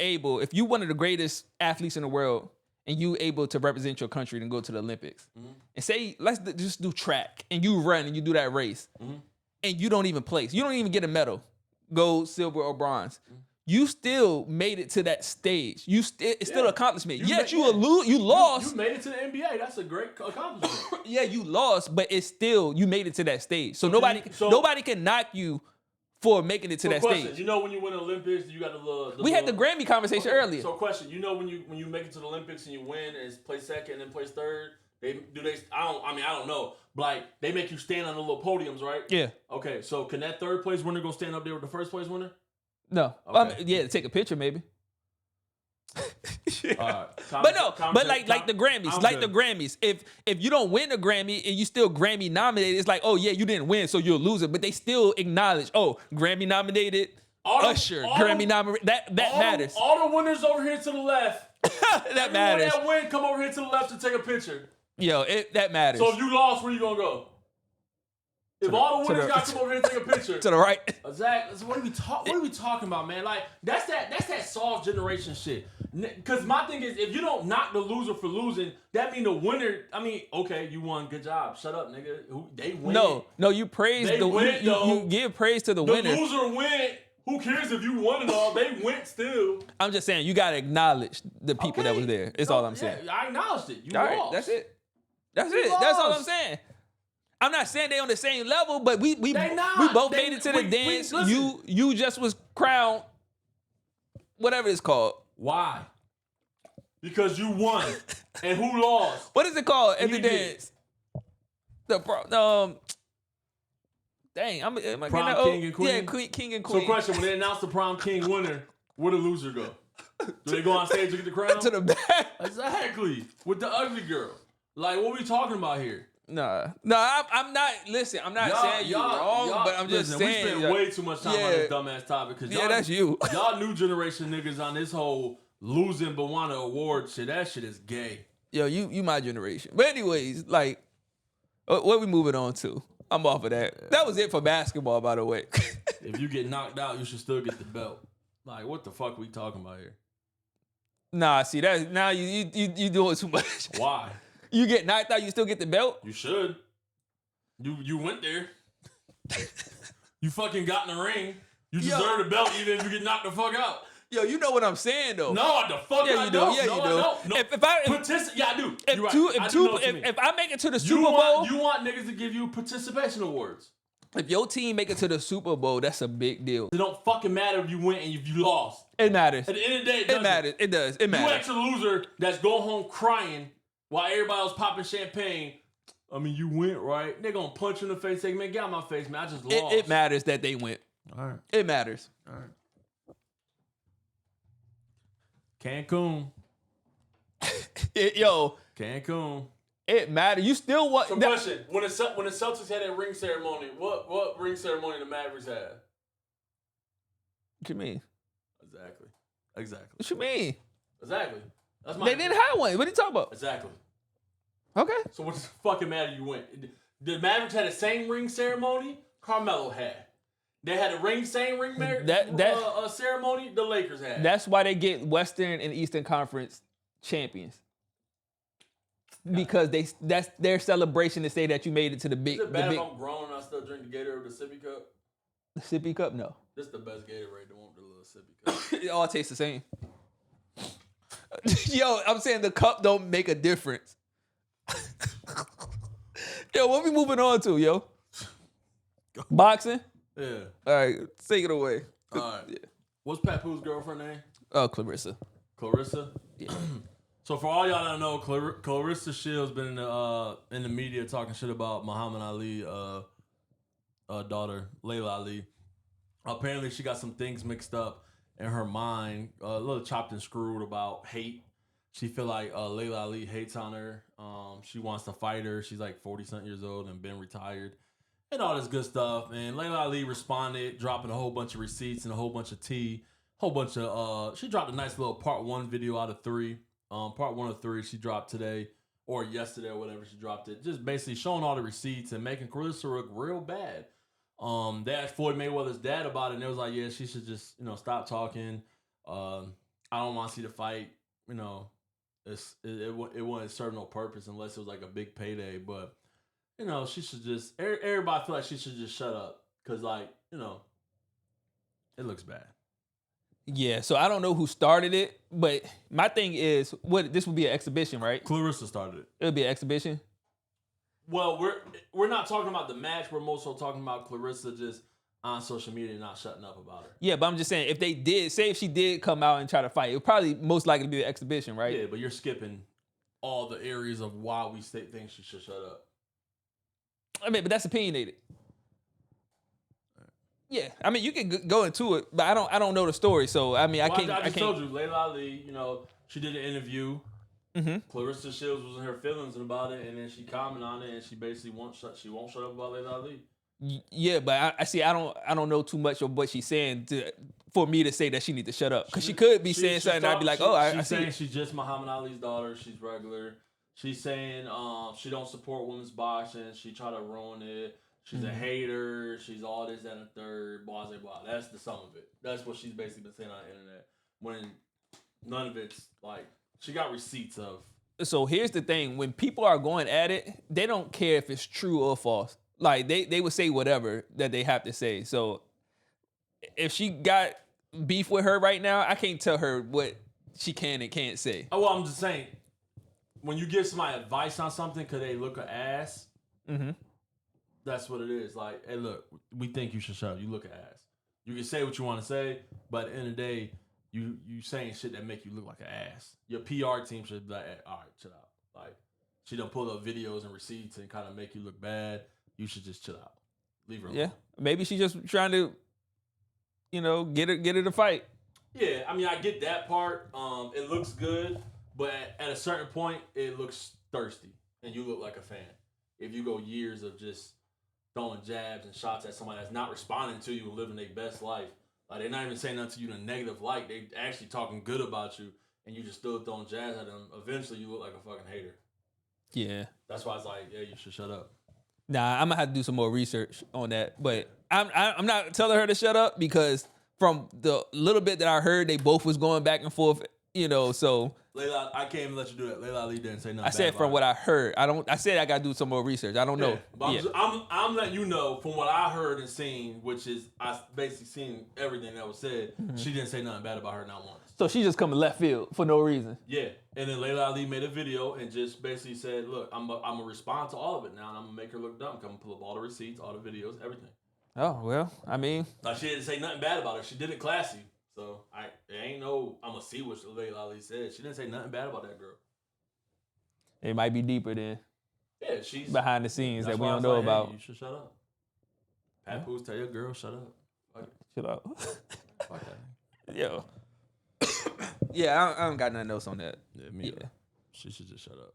of the greatest athletes in the world and you able to represent your country and go to the Olympics, and say, let's just do track, and you run and you do that race, and you don't even place. You don't even get a medal, gold, silver, or bronze. you still made it to that stage. It's still an accomplishment. You You lost. You made it to the NBA. That's a great accomplishment. Yeah, you lost, but it's still you made it to that stage. So nobody can knock you for making it to that stage. You know when you win the Olympics, you got the little. We had the Grammy conversation earlier. So question, you know when you make it to the Olympics and you win and play second and then place third, I don't know. But like they make you stand on the little podiums, right? Yeah. Okay, so can that third place winner go stand up there with the first place winner? No. Okay. To take a picture maybe. But like the Grammys, if you don't win a Grammy and you still Grammy nominated, it's like, oh yeah, you didn't win, so you're a loser. But they still acknowledge, oh, Grammy nominated, Grammy nominated. That matters. All the winners over here to the left. That matters. That win, come over here to the left to take a picture. Yo, that matters. So if you lost, where you gonna go? If all the winners got to come over here and take a picture. To the right. Exactly. What are we talking about, man? Like, that's that soft generation shit. Because my thing is, if you don't knock the loser for losing, that mean the winner, okay, you won, good job. Shut up, nigga. They win. No, you praise you give praise to the winner. The loser win. Who cares if you won it all? They went still. I'm just saying, you got to acknowledge the people that was there. It's all I'm saying. I acknowledged it. You all lost. Right, that's it. That's all I'm saying. I'm not saying they on the same level, but we both made it to the dance. You just was crowned, whatever it's called. Why? Because you won. And who lost? What is it called at the dance? Dang, am I prom king and queen? Yeah, king and queen. So question, when they announce the prom king winner, where the loser go? Do they go on stage to get the crown? To the back. Exactly. With the ugly girl. Like, what are we talking about here? Nah, I'm not. Listen, I'm not saying you're wrong, but I'm just saying. We spend way too much time on this dumbass topic. Cause that's you. Y'all new generation niggas on this whole losing but want an award shit. That shit is gay. Yo, you my generation. But anyways, like, what we moving on to? I'm off of that. Yeah. That was it for basketball, by the way. If you get knocked out, you should still get the belt. Like, what the fuck are we talking about here? Nah, see that now you doing too much. Why? You get knocked out, you still get the belt? You should. You went there. You fucking got in the ring. You deserve the belt even if you get knocked the fuck out. Yo, you know what I'm saying though. No, the fuck I don't. Yeah, you do. No. I do. If I make it to the Super Bowl, you want niggas to give you participation awards. If your team make it to the Super Bowl, that's a big deal. It don't fucking matter if you win and if you lost. It matters. At the end of the day, it matters. It does. It matters. You ask a loser that's going home crying while everybody else popping champagne. You went, right? They're gonna punch you in the face, say, man, get out my face, man. I just lost. It matters that they went. All right. It matters. All right. Cancun. Cancun. It matters. You still want. So question: when the Celtics had that ring ceremony, what ring ceremony the Mavericks had? What you mean? Exactly. What you mean? Exactly. They didn't have one. What are you talking about? Exactly. Okay. So what's the fucking matter? You went. The Mavericks had the same ring ceremony Carmelo had. They had a same ring ceremony the Lakers had. That's why they get Western and Eastern Conference champions. Because that's their celebration to say that you made it to the big. Is it bad if I'm grown and I still drink the Gatorade or the sippy cup? The sippy cup, no. This is the best Gatorade. Don't want the little sippy cup. It all tastes the same. Yo, I'm saying the cup don't make a difference. Yo, what we moving on to, yo? Boxing? Yeah. All right, take it away. All right. Yeah. What's Papoose girlfriend name? Oh, Claressa. Claressa? Yeah. So for all y'all that don't know, Claressa Shields been in the media talking shit about Muhammad Ali daughter, Laila Ali. Apparently she got some things mixed up in her mind, a little chopped and screwed about hate. She feel like Laila Ali hates on her. She wants to fight her. She's like 40-something years old and been retired. And all this good stuff. And Laila Ali responded, dropping a whole bunch of receipts and a whole bunch of tea. She dropped a nice little part 1 video out of 3. Part 1 of 3 she dropped today or yesterday or whatever she dropped it. Just basically showing all the receipts and making Claressa look real bad. They asked Floyd Mayweather's dad about it and it was like, yeah, she should just, stop talking. I don't want to see the fight. It wouldn't serve no purpose unless it was like a big payday. But, she should just, everybody feel like she should just shut up. Cause it looks bad. Yeah, so I don't know who started it, but my thing is, this would be an exhibition, right? Claressa started it. It would be an exhibition. Well, we're not talking about the match. We're more so talking about Claressa just on social media not shutting up about her. Yeah, but I'm just saying, if she did come out and try to fight, it would probably most likely be an exhibition, right? Yeah, but you're skipping all the areas of why we think she should shut up. I mean, but that's opinionated. Yeah, I mean, you can go into it, but I don't know the story, so I mean, I can't. I told you, Laila Ali, she did an interview. Mm-hmm. Claressa Shields was in her feelings about it, and then she commented on it, and she basically won't shut up about Laila Ali. Yeah, but I don't know too much of what she's saying for me to say that she need to shut up, because she could be saying something. I'd be like, she's saying she's just Muhammad Ali's daughter. She's regular. She's saying she don't support women's boxing. She try to ruin it. She's a hater. She's all this, that, and the third. Blah, blah, blah. That's the sum of it. That's what she's basically been saying on the internet. When none of it's like, she got receipts of. So here's the thing. When people are going at it, they don't care if it's true or false. Like, they would say whatever that they have to say. So if she got beef with her right now, I can't tell her what she can and can't say. Oh, well, I'm just saying, when you give somebody advice on something because they look an ass, that's what it is. Like, hey, look, we think you should shut up. You look an ass. You can say what you want to say, but at the end of the day, you saying shit that make you look like an ass. Your PR team should be like, hey, all right, chill out. Like, she done pull up videos and receipts and kind of make you look bad. You should just chill out. Leave her alone. Yeah, maybe she's just trying to, get her to fight. Yeah, I mean, I get that part. It looks good, but at a certain point, it looks thirsty, and you look like a fan. If you go years of just throwing jabs and shots at somebody that's not responding to you and living their best life, like they're not even saying nothing to you in a negative light. They actually talking good about you, and you just still throwing jabs at them. Eventually, you look like a fucking hater. Yeah, that's why it's like, yeah, you should shut up. Nah, I'm gonna have to do some more research on that, but I'm not telling her to shut up, because from the little bit that I heard, they both was going back and forth, so. Laila, I can't even let you do that. Laila Ali didn't say nothing. I said from what I heard. I said I gotta do some more research. I don't know. But I'm letting you know from what I heard and seen, which is I basically seen everything that was said. She didn't say nothing bad about her, not once. So she just coming left field for no reason. Yeah, and then Laila Ali made a video and just basically said, "Look, I'm gonna respond to all of it now, and I'm gonna make her look dumb. I'm gonna pull up all the receipts, all the videos, everything." Oh well, I mean, like she didn't say nothing bad about her. She did it classy. So there ain't no, I'm gonna see what Laila Ali said. She didn't say nothing bad about that girl. It might be deeper than she's behind the scenes that we don't know about. Hey, you should shut up. Papoose, tell your girl shut up. Shut up. Fuck that. Yo. Yeah, I don't got nothing else on that. Yeah, me either. She should just shut up.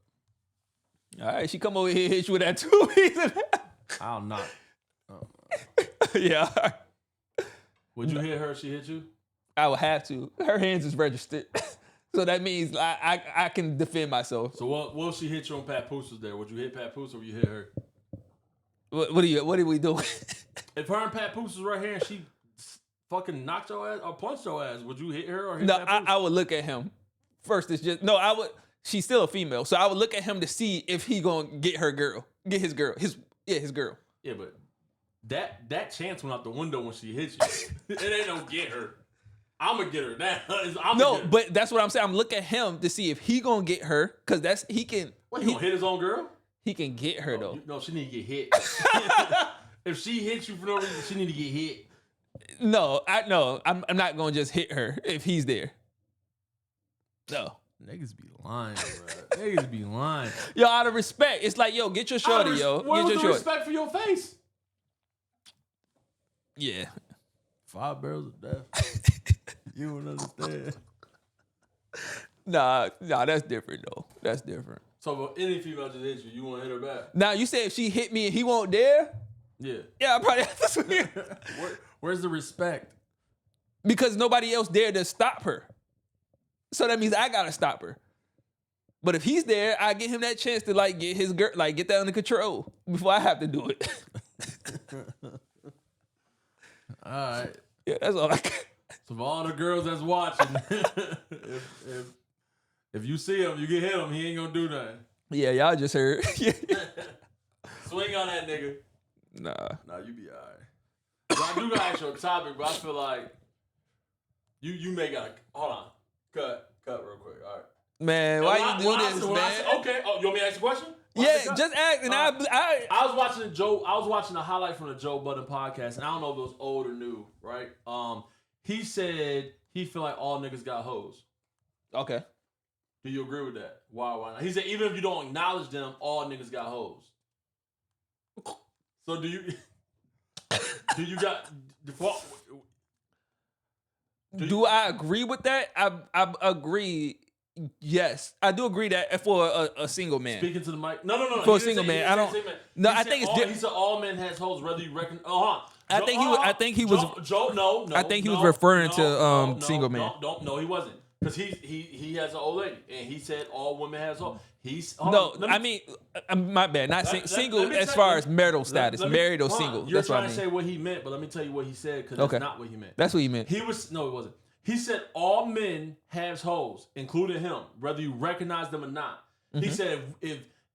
All right, she come over here and hit you with that 2 reason. I'll not. Yeah. Would you hit her if she hit you? I would have to. Her hands is registered. So that means I can defend myself. So what if she hit you when Papoose was there? Would you hit Papoose or would you hit her? What are we doing? If her and Papoose was right here and she fucking knocked your ass or punched your ass, would you hit her or hit Papoose? I would look at him. First, I would. She's still a female, so I would look at him to see if he gonna get his girl. His girl. Yeah, but that chance went out the window when she hit you. It ain't no get her. I'm gonna get her now. But that's what I'm saying. I'm looking at him to see if he gonna get her, because he can. What, he gonna hit his own girl? He can get her though. No, she need to get hit. If she hits you for no reason, she need to get hit. No, I'm not gonna just hit her if he's there. No. Niggas be lying, bro. Niggas be lying. Yo, out of respect, it's like, yo, get your shorty, yo. Where's the respect for your face? Yeah. 5 barrels of death. You don't understand. Nah, that's different though. That's different. So if any female just hit you, you want to hit her back? Now you say if she hit me and he won't dare? Yeah. Yeah, I probably have to swing. Where's the respect? Because nobody else dared to stop her. So that means I gotta stop her. But if he's there, I get him that chance to get his girl, get that under control before I have to do it. All right. Yeah, that's all I got. So for all the girls that's watching, if you see him, you can hit him. He ain't gonna do nothing. Yeah, y'all just heard. Swing on that nigga. Nah, you be all right. But I do gotta ask you a topic, but I feel like You may got hold on. Cut real quick. All right. Man, why you do this, man? Okay. Oh, you want me to ask a question? Yeah, just ask. And I was watching a highlight from the Joe Budden podcast, and I don't know if it was old or new, right? He said he feel like all niggas got hoes. Okay. Do you agree with that? Why not? He said even if you don't acknowledge them, all niggas got hoes. So do you got? Do I agree with that? I agree. Yes, I do agree that for a single man. Speaking to the mic. No. For a single man, I don't. No, I think it's different. He said all men has hoes, whether you reckon. I think he was. Joe, no. I think he was referring to single man. No, he wasn't. Because he has an old lady, and he said all women has hoes. I mean, my bad. Not single as far as marital status, married or single. You're that's what I trying mean. to say what he meant, but let me tell you what he said because that's not what he meant. That's what he meant. It wasn't. He said all men has hoes, including him, whether you recognize them or not. Mm-hmm. He said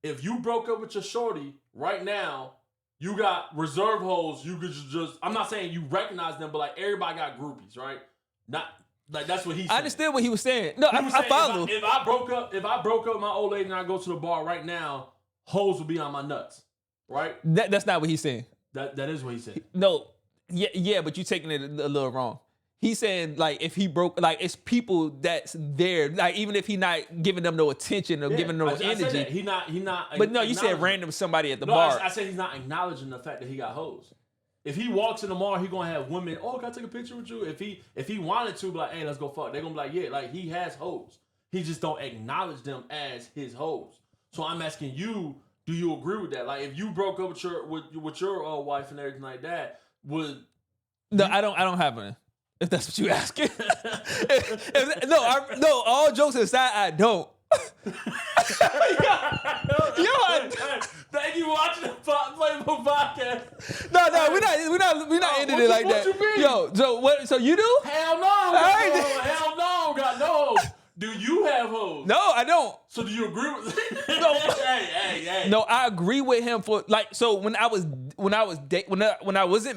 if you broke up with your shorty right now, you got reserve hoes. You could just. I'm not saying you recognize them, but like everybody got groupies, right? Not. Like that's what he said. I understood what he was saying. No, I follow. If I broke up with my old lady and I go to the bar right now, hoes will be on my nuts. Right? That's not what he's saying. That is what he said. No. Yeah, but you're taking it a little wrong. He's saying like if he broke, like it's people that's there, like even if he not giving them no attention or giving them no energy. He not. But no, you said random somebody at the bar. I said he's not acknowledging the fact that he got hoes. If he walks in the mall, he gonna have women. Oh, can I take a picture with you? If he wanted to, be like, hey, let's go fuck. They're gonna be like, yeah, like he has hoes. He just don't acknowledge them as his hoes. So I'm asking you, do you agree with that? Like, if you broke up with your wife and everything like that, would no? I don't have one. If that's what you're asking. No. All jokes aside, I don't. Thank you for watching the Playboy podcast. No, we're not ending it like that. Yo, Joe, what? So you do? Hell no. Hell no. Got no hoes. Do you have hoes? No, I don't. So do you agree with? No. Hey. No, I agree with him for like. So when I wasn't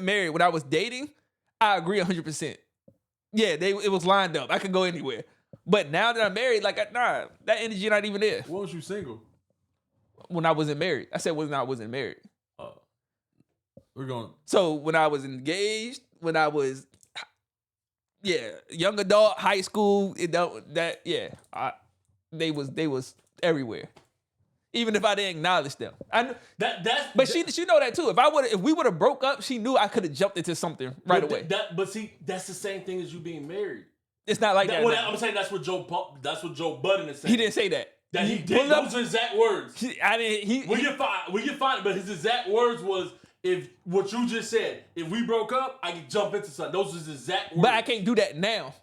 married, when I was dating, I agree 100%. Yeah, it was lined up. I could go anywhere. But now that I'm married, like, nah, that energy not even there. When was you single? When I wasn't married. I said when I wasn't married. We're going. So when I was engaged, when I was, young adult, high school, they was everywhere. Even if I didn't acknowledge them, but she know that too. If we would have broke up, she knew I could have jumped into something right away. But see, that's the same thing as you being married. It's not like that. I'm saying that's what Joe Budden is saying. He didn't say that. That he did. Those are exact words. We can find it, but his exact words was, if what you just said, if we broke up, I could jump into something. Those are his exact words. But I can't do that now.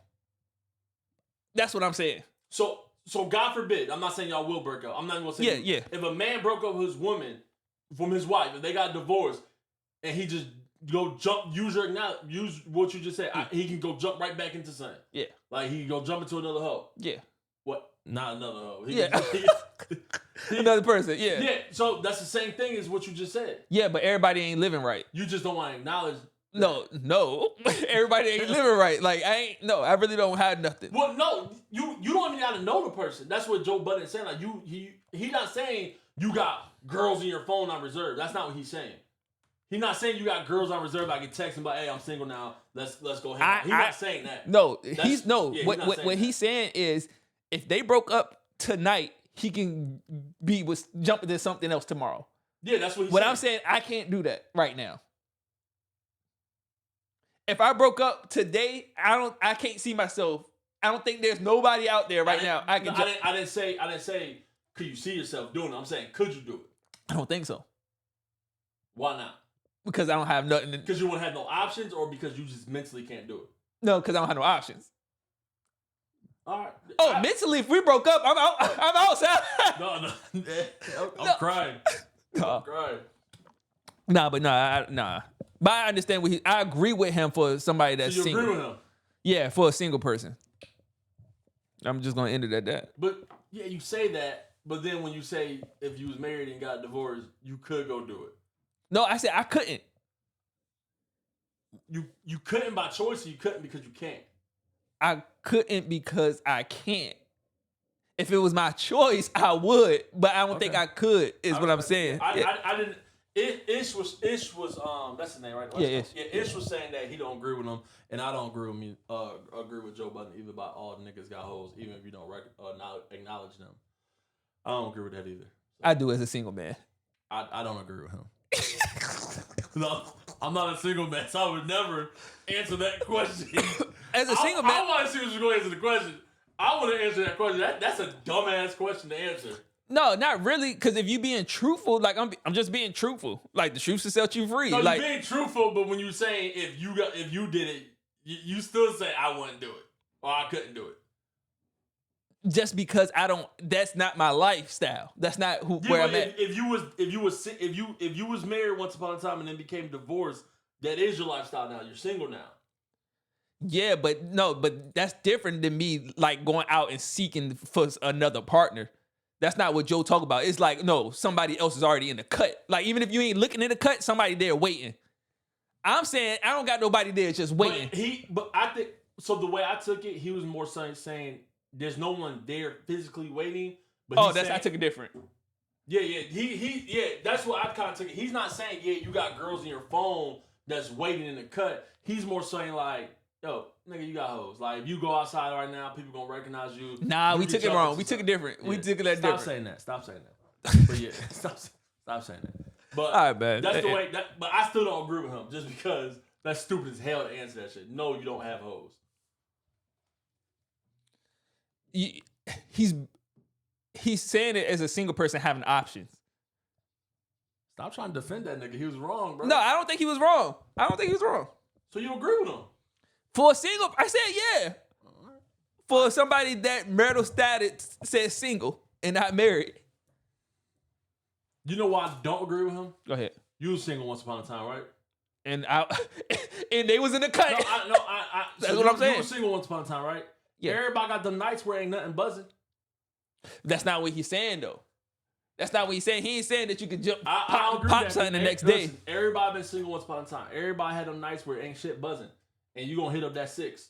That's what I'm saying. So God forbid, I'm not saying y'all will break up. I'm not even gonna say if a man broke up with his woman from his wife, if they got divorced, and he just use what you just said, he can go jump right back into something. Yeah. Like he can go jump into another hoe. Yeah. What? Not another hoe. Another person. Yeah. Yeah. So that's the same thing as what you just said. Yeah, but everybody ain't living right. You just don't want to acknowledge. No. Everybody ain't living right. Like I really don't have nothing. Well, no, you don't even gotta know the person. That's what Joe Budden is saying. Like he not saying you got girls in your phone on reserve. That's not what he's saying. He's not saying you got girls on reserve. I can text him, but hey, I'm single now. Let's go hang out. He's not saying that. No, what he's saying is if they broke up tonight, he can jump into something else tomorrow. Yeah, that's what he's saying. What I'm saying, I can't do that right now. If I broke up today, I can't see myself. I don't think there's nobody out there right now. I didn't say could you see yourself doing it. I'm saying could you do it? I don't think so. Why not? Because I don't have nothing. Because you wouldn't have no options, or because you just mentally can't do it? No, because I don't have no options. All right. Oh, mentally, if we broke up, I'm outside. No. I'm crying. I'm crying. Nah. But I understand I agree with him for somebody that's single. You agree with him? Yeah, for a single person. I'm just gonna end it at that. But yeah, you say that, but then when you say if you was married and got divorced, you could go do it. No, I said I couldn't. You couldn't by choice, or you couldn't because you can't. I couldn't because I can't. If it was my choice, I would, but I don't think I could. Is what I'm saying. I didn't. Ish was that's the name, right? Yeah, Ish was saying that he don't agree with him, and I don't agree with me. Agree with Joe Budden either about all the niggas got hoes, even if you don't not acknowledge them. I don't agree with that either. So, I do as a single man. I don't agree with him. No, I'm not a single man, so I would never answer that question. As a single man, I want to see who's going to answer the question. I want to answer that question. That's a dumbass question to answer. No, not really. Because if you being truthful, like I'm just being truthful. Like the truth should set you free. No, like you're being truthful, but when you saying if you did it, you still say I wouldn't do it or I couldn't do it. Just because I don't, that's not my lifestyle. That's not where I'm at. If you was married once upon a time and then became divorced, that is your lifestyle now. You're single now. Yeah, but that's different than me like going out and seeking for another partner. That's not what Joe talk about. It's like, no, somebody else is already in the cut. Like, even if you ain't looking in the cut, somebody there waiting. I'm saying I don't got nobody there just waiting. But I think, so the way I took it, he was more saying there's no one there physically waiting. But I took it different. Yeah, that's what I kind of took it. He's not saying, yeah, you got girls in your phone that's waiting in the cut. He's more saying like, yo, nigga, you got hoes. Like, if you go outside right now, people gonna recognize you. Nah, we took it wrong. We took it different. Yeah. We took it different. Stop saying that. But yeah, stop saying that. But all right, man. That's the way. But I still don't agree with him just because that's stupid as hell to answer that shit. No, you don't have hoes. He's saying it as a single person having options. Stop trying to defend that nigga. He was wrong, bro. No, I don't think he was wrong. So you agree with him? For a single, I said yeah. For somebody that marital status says single and not married. You know why I don't agree with him? Go ahead. You was single once upon a time, right? And they was in the cut. That's what I'm saying. You were single once upon a time, right? Yeah. Everybody got them nights where ain't nothing buzzing. That's not what he's saying, though. That's not what he's saying. He ain't saying that you could jump pop something the next day. Everybody been single once upon a time. Everybody had them nights where ain't shit buzzing. And you gonna hit up that 6.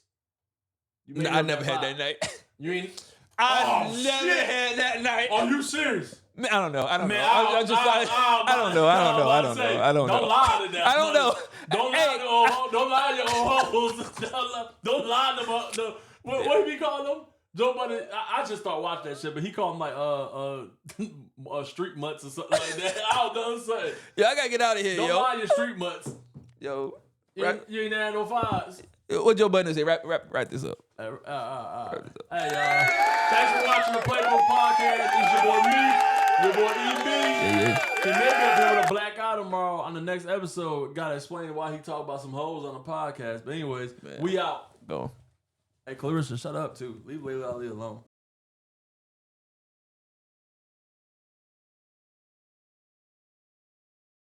I never had that night. You ain't? I never had that night. Are you serious? Man, I don't know. I don't know. I don't know. Don't lie to that. I don't know. Don't lie to your old hoes. Don't lie to them. What he call them? Joe Budden. I just started watching that shit, but he called them like street mutts or something like that. I don't know what I'm saying. Yo, I gotta get out of here, Don't lie to your street mutts. Yo. You ain't had no fives. What Joe Budden say? Wrap this up. Hey, y'all. Thanks for watching the Playboy Podcast. It's your boy Meech, your boy Eb. He may be up here with a black eye tomorrow on the next episode. Gotta explain why he talk about some hoes on the podcast. But anyways, we out. Go. Hey, Claressa, shut up too. Leave Laila alone.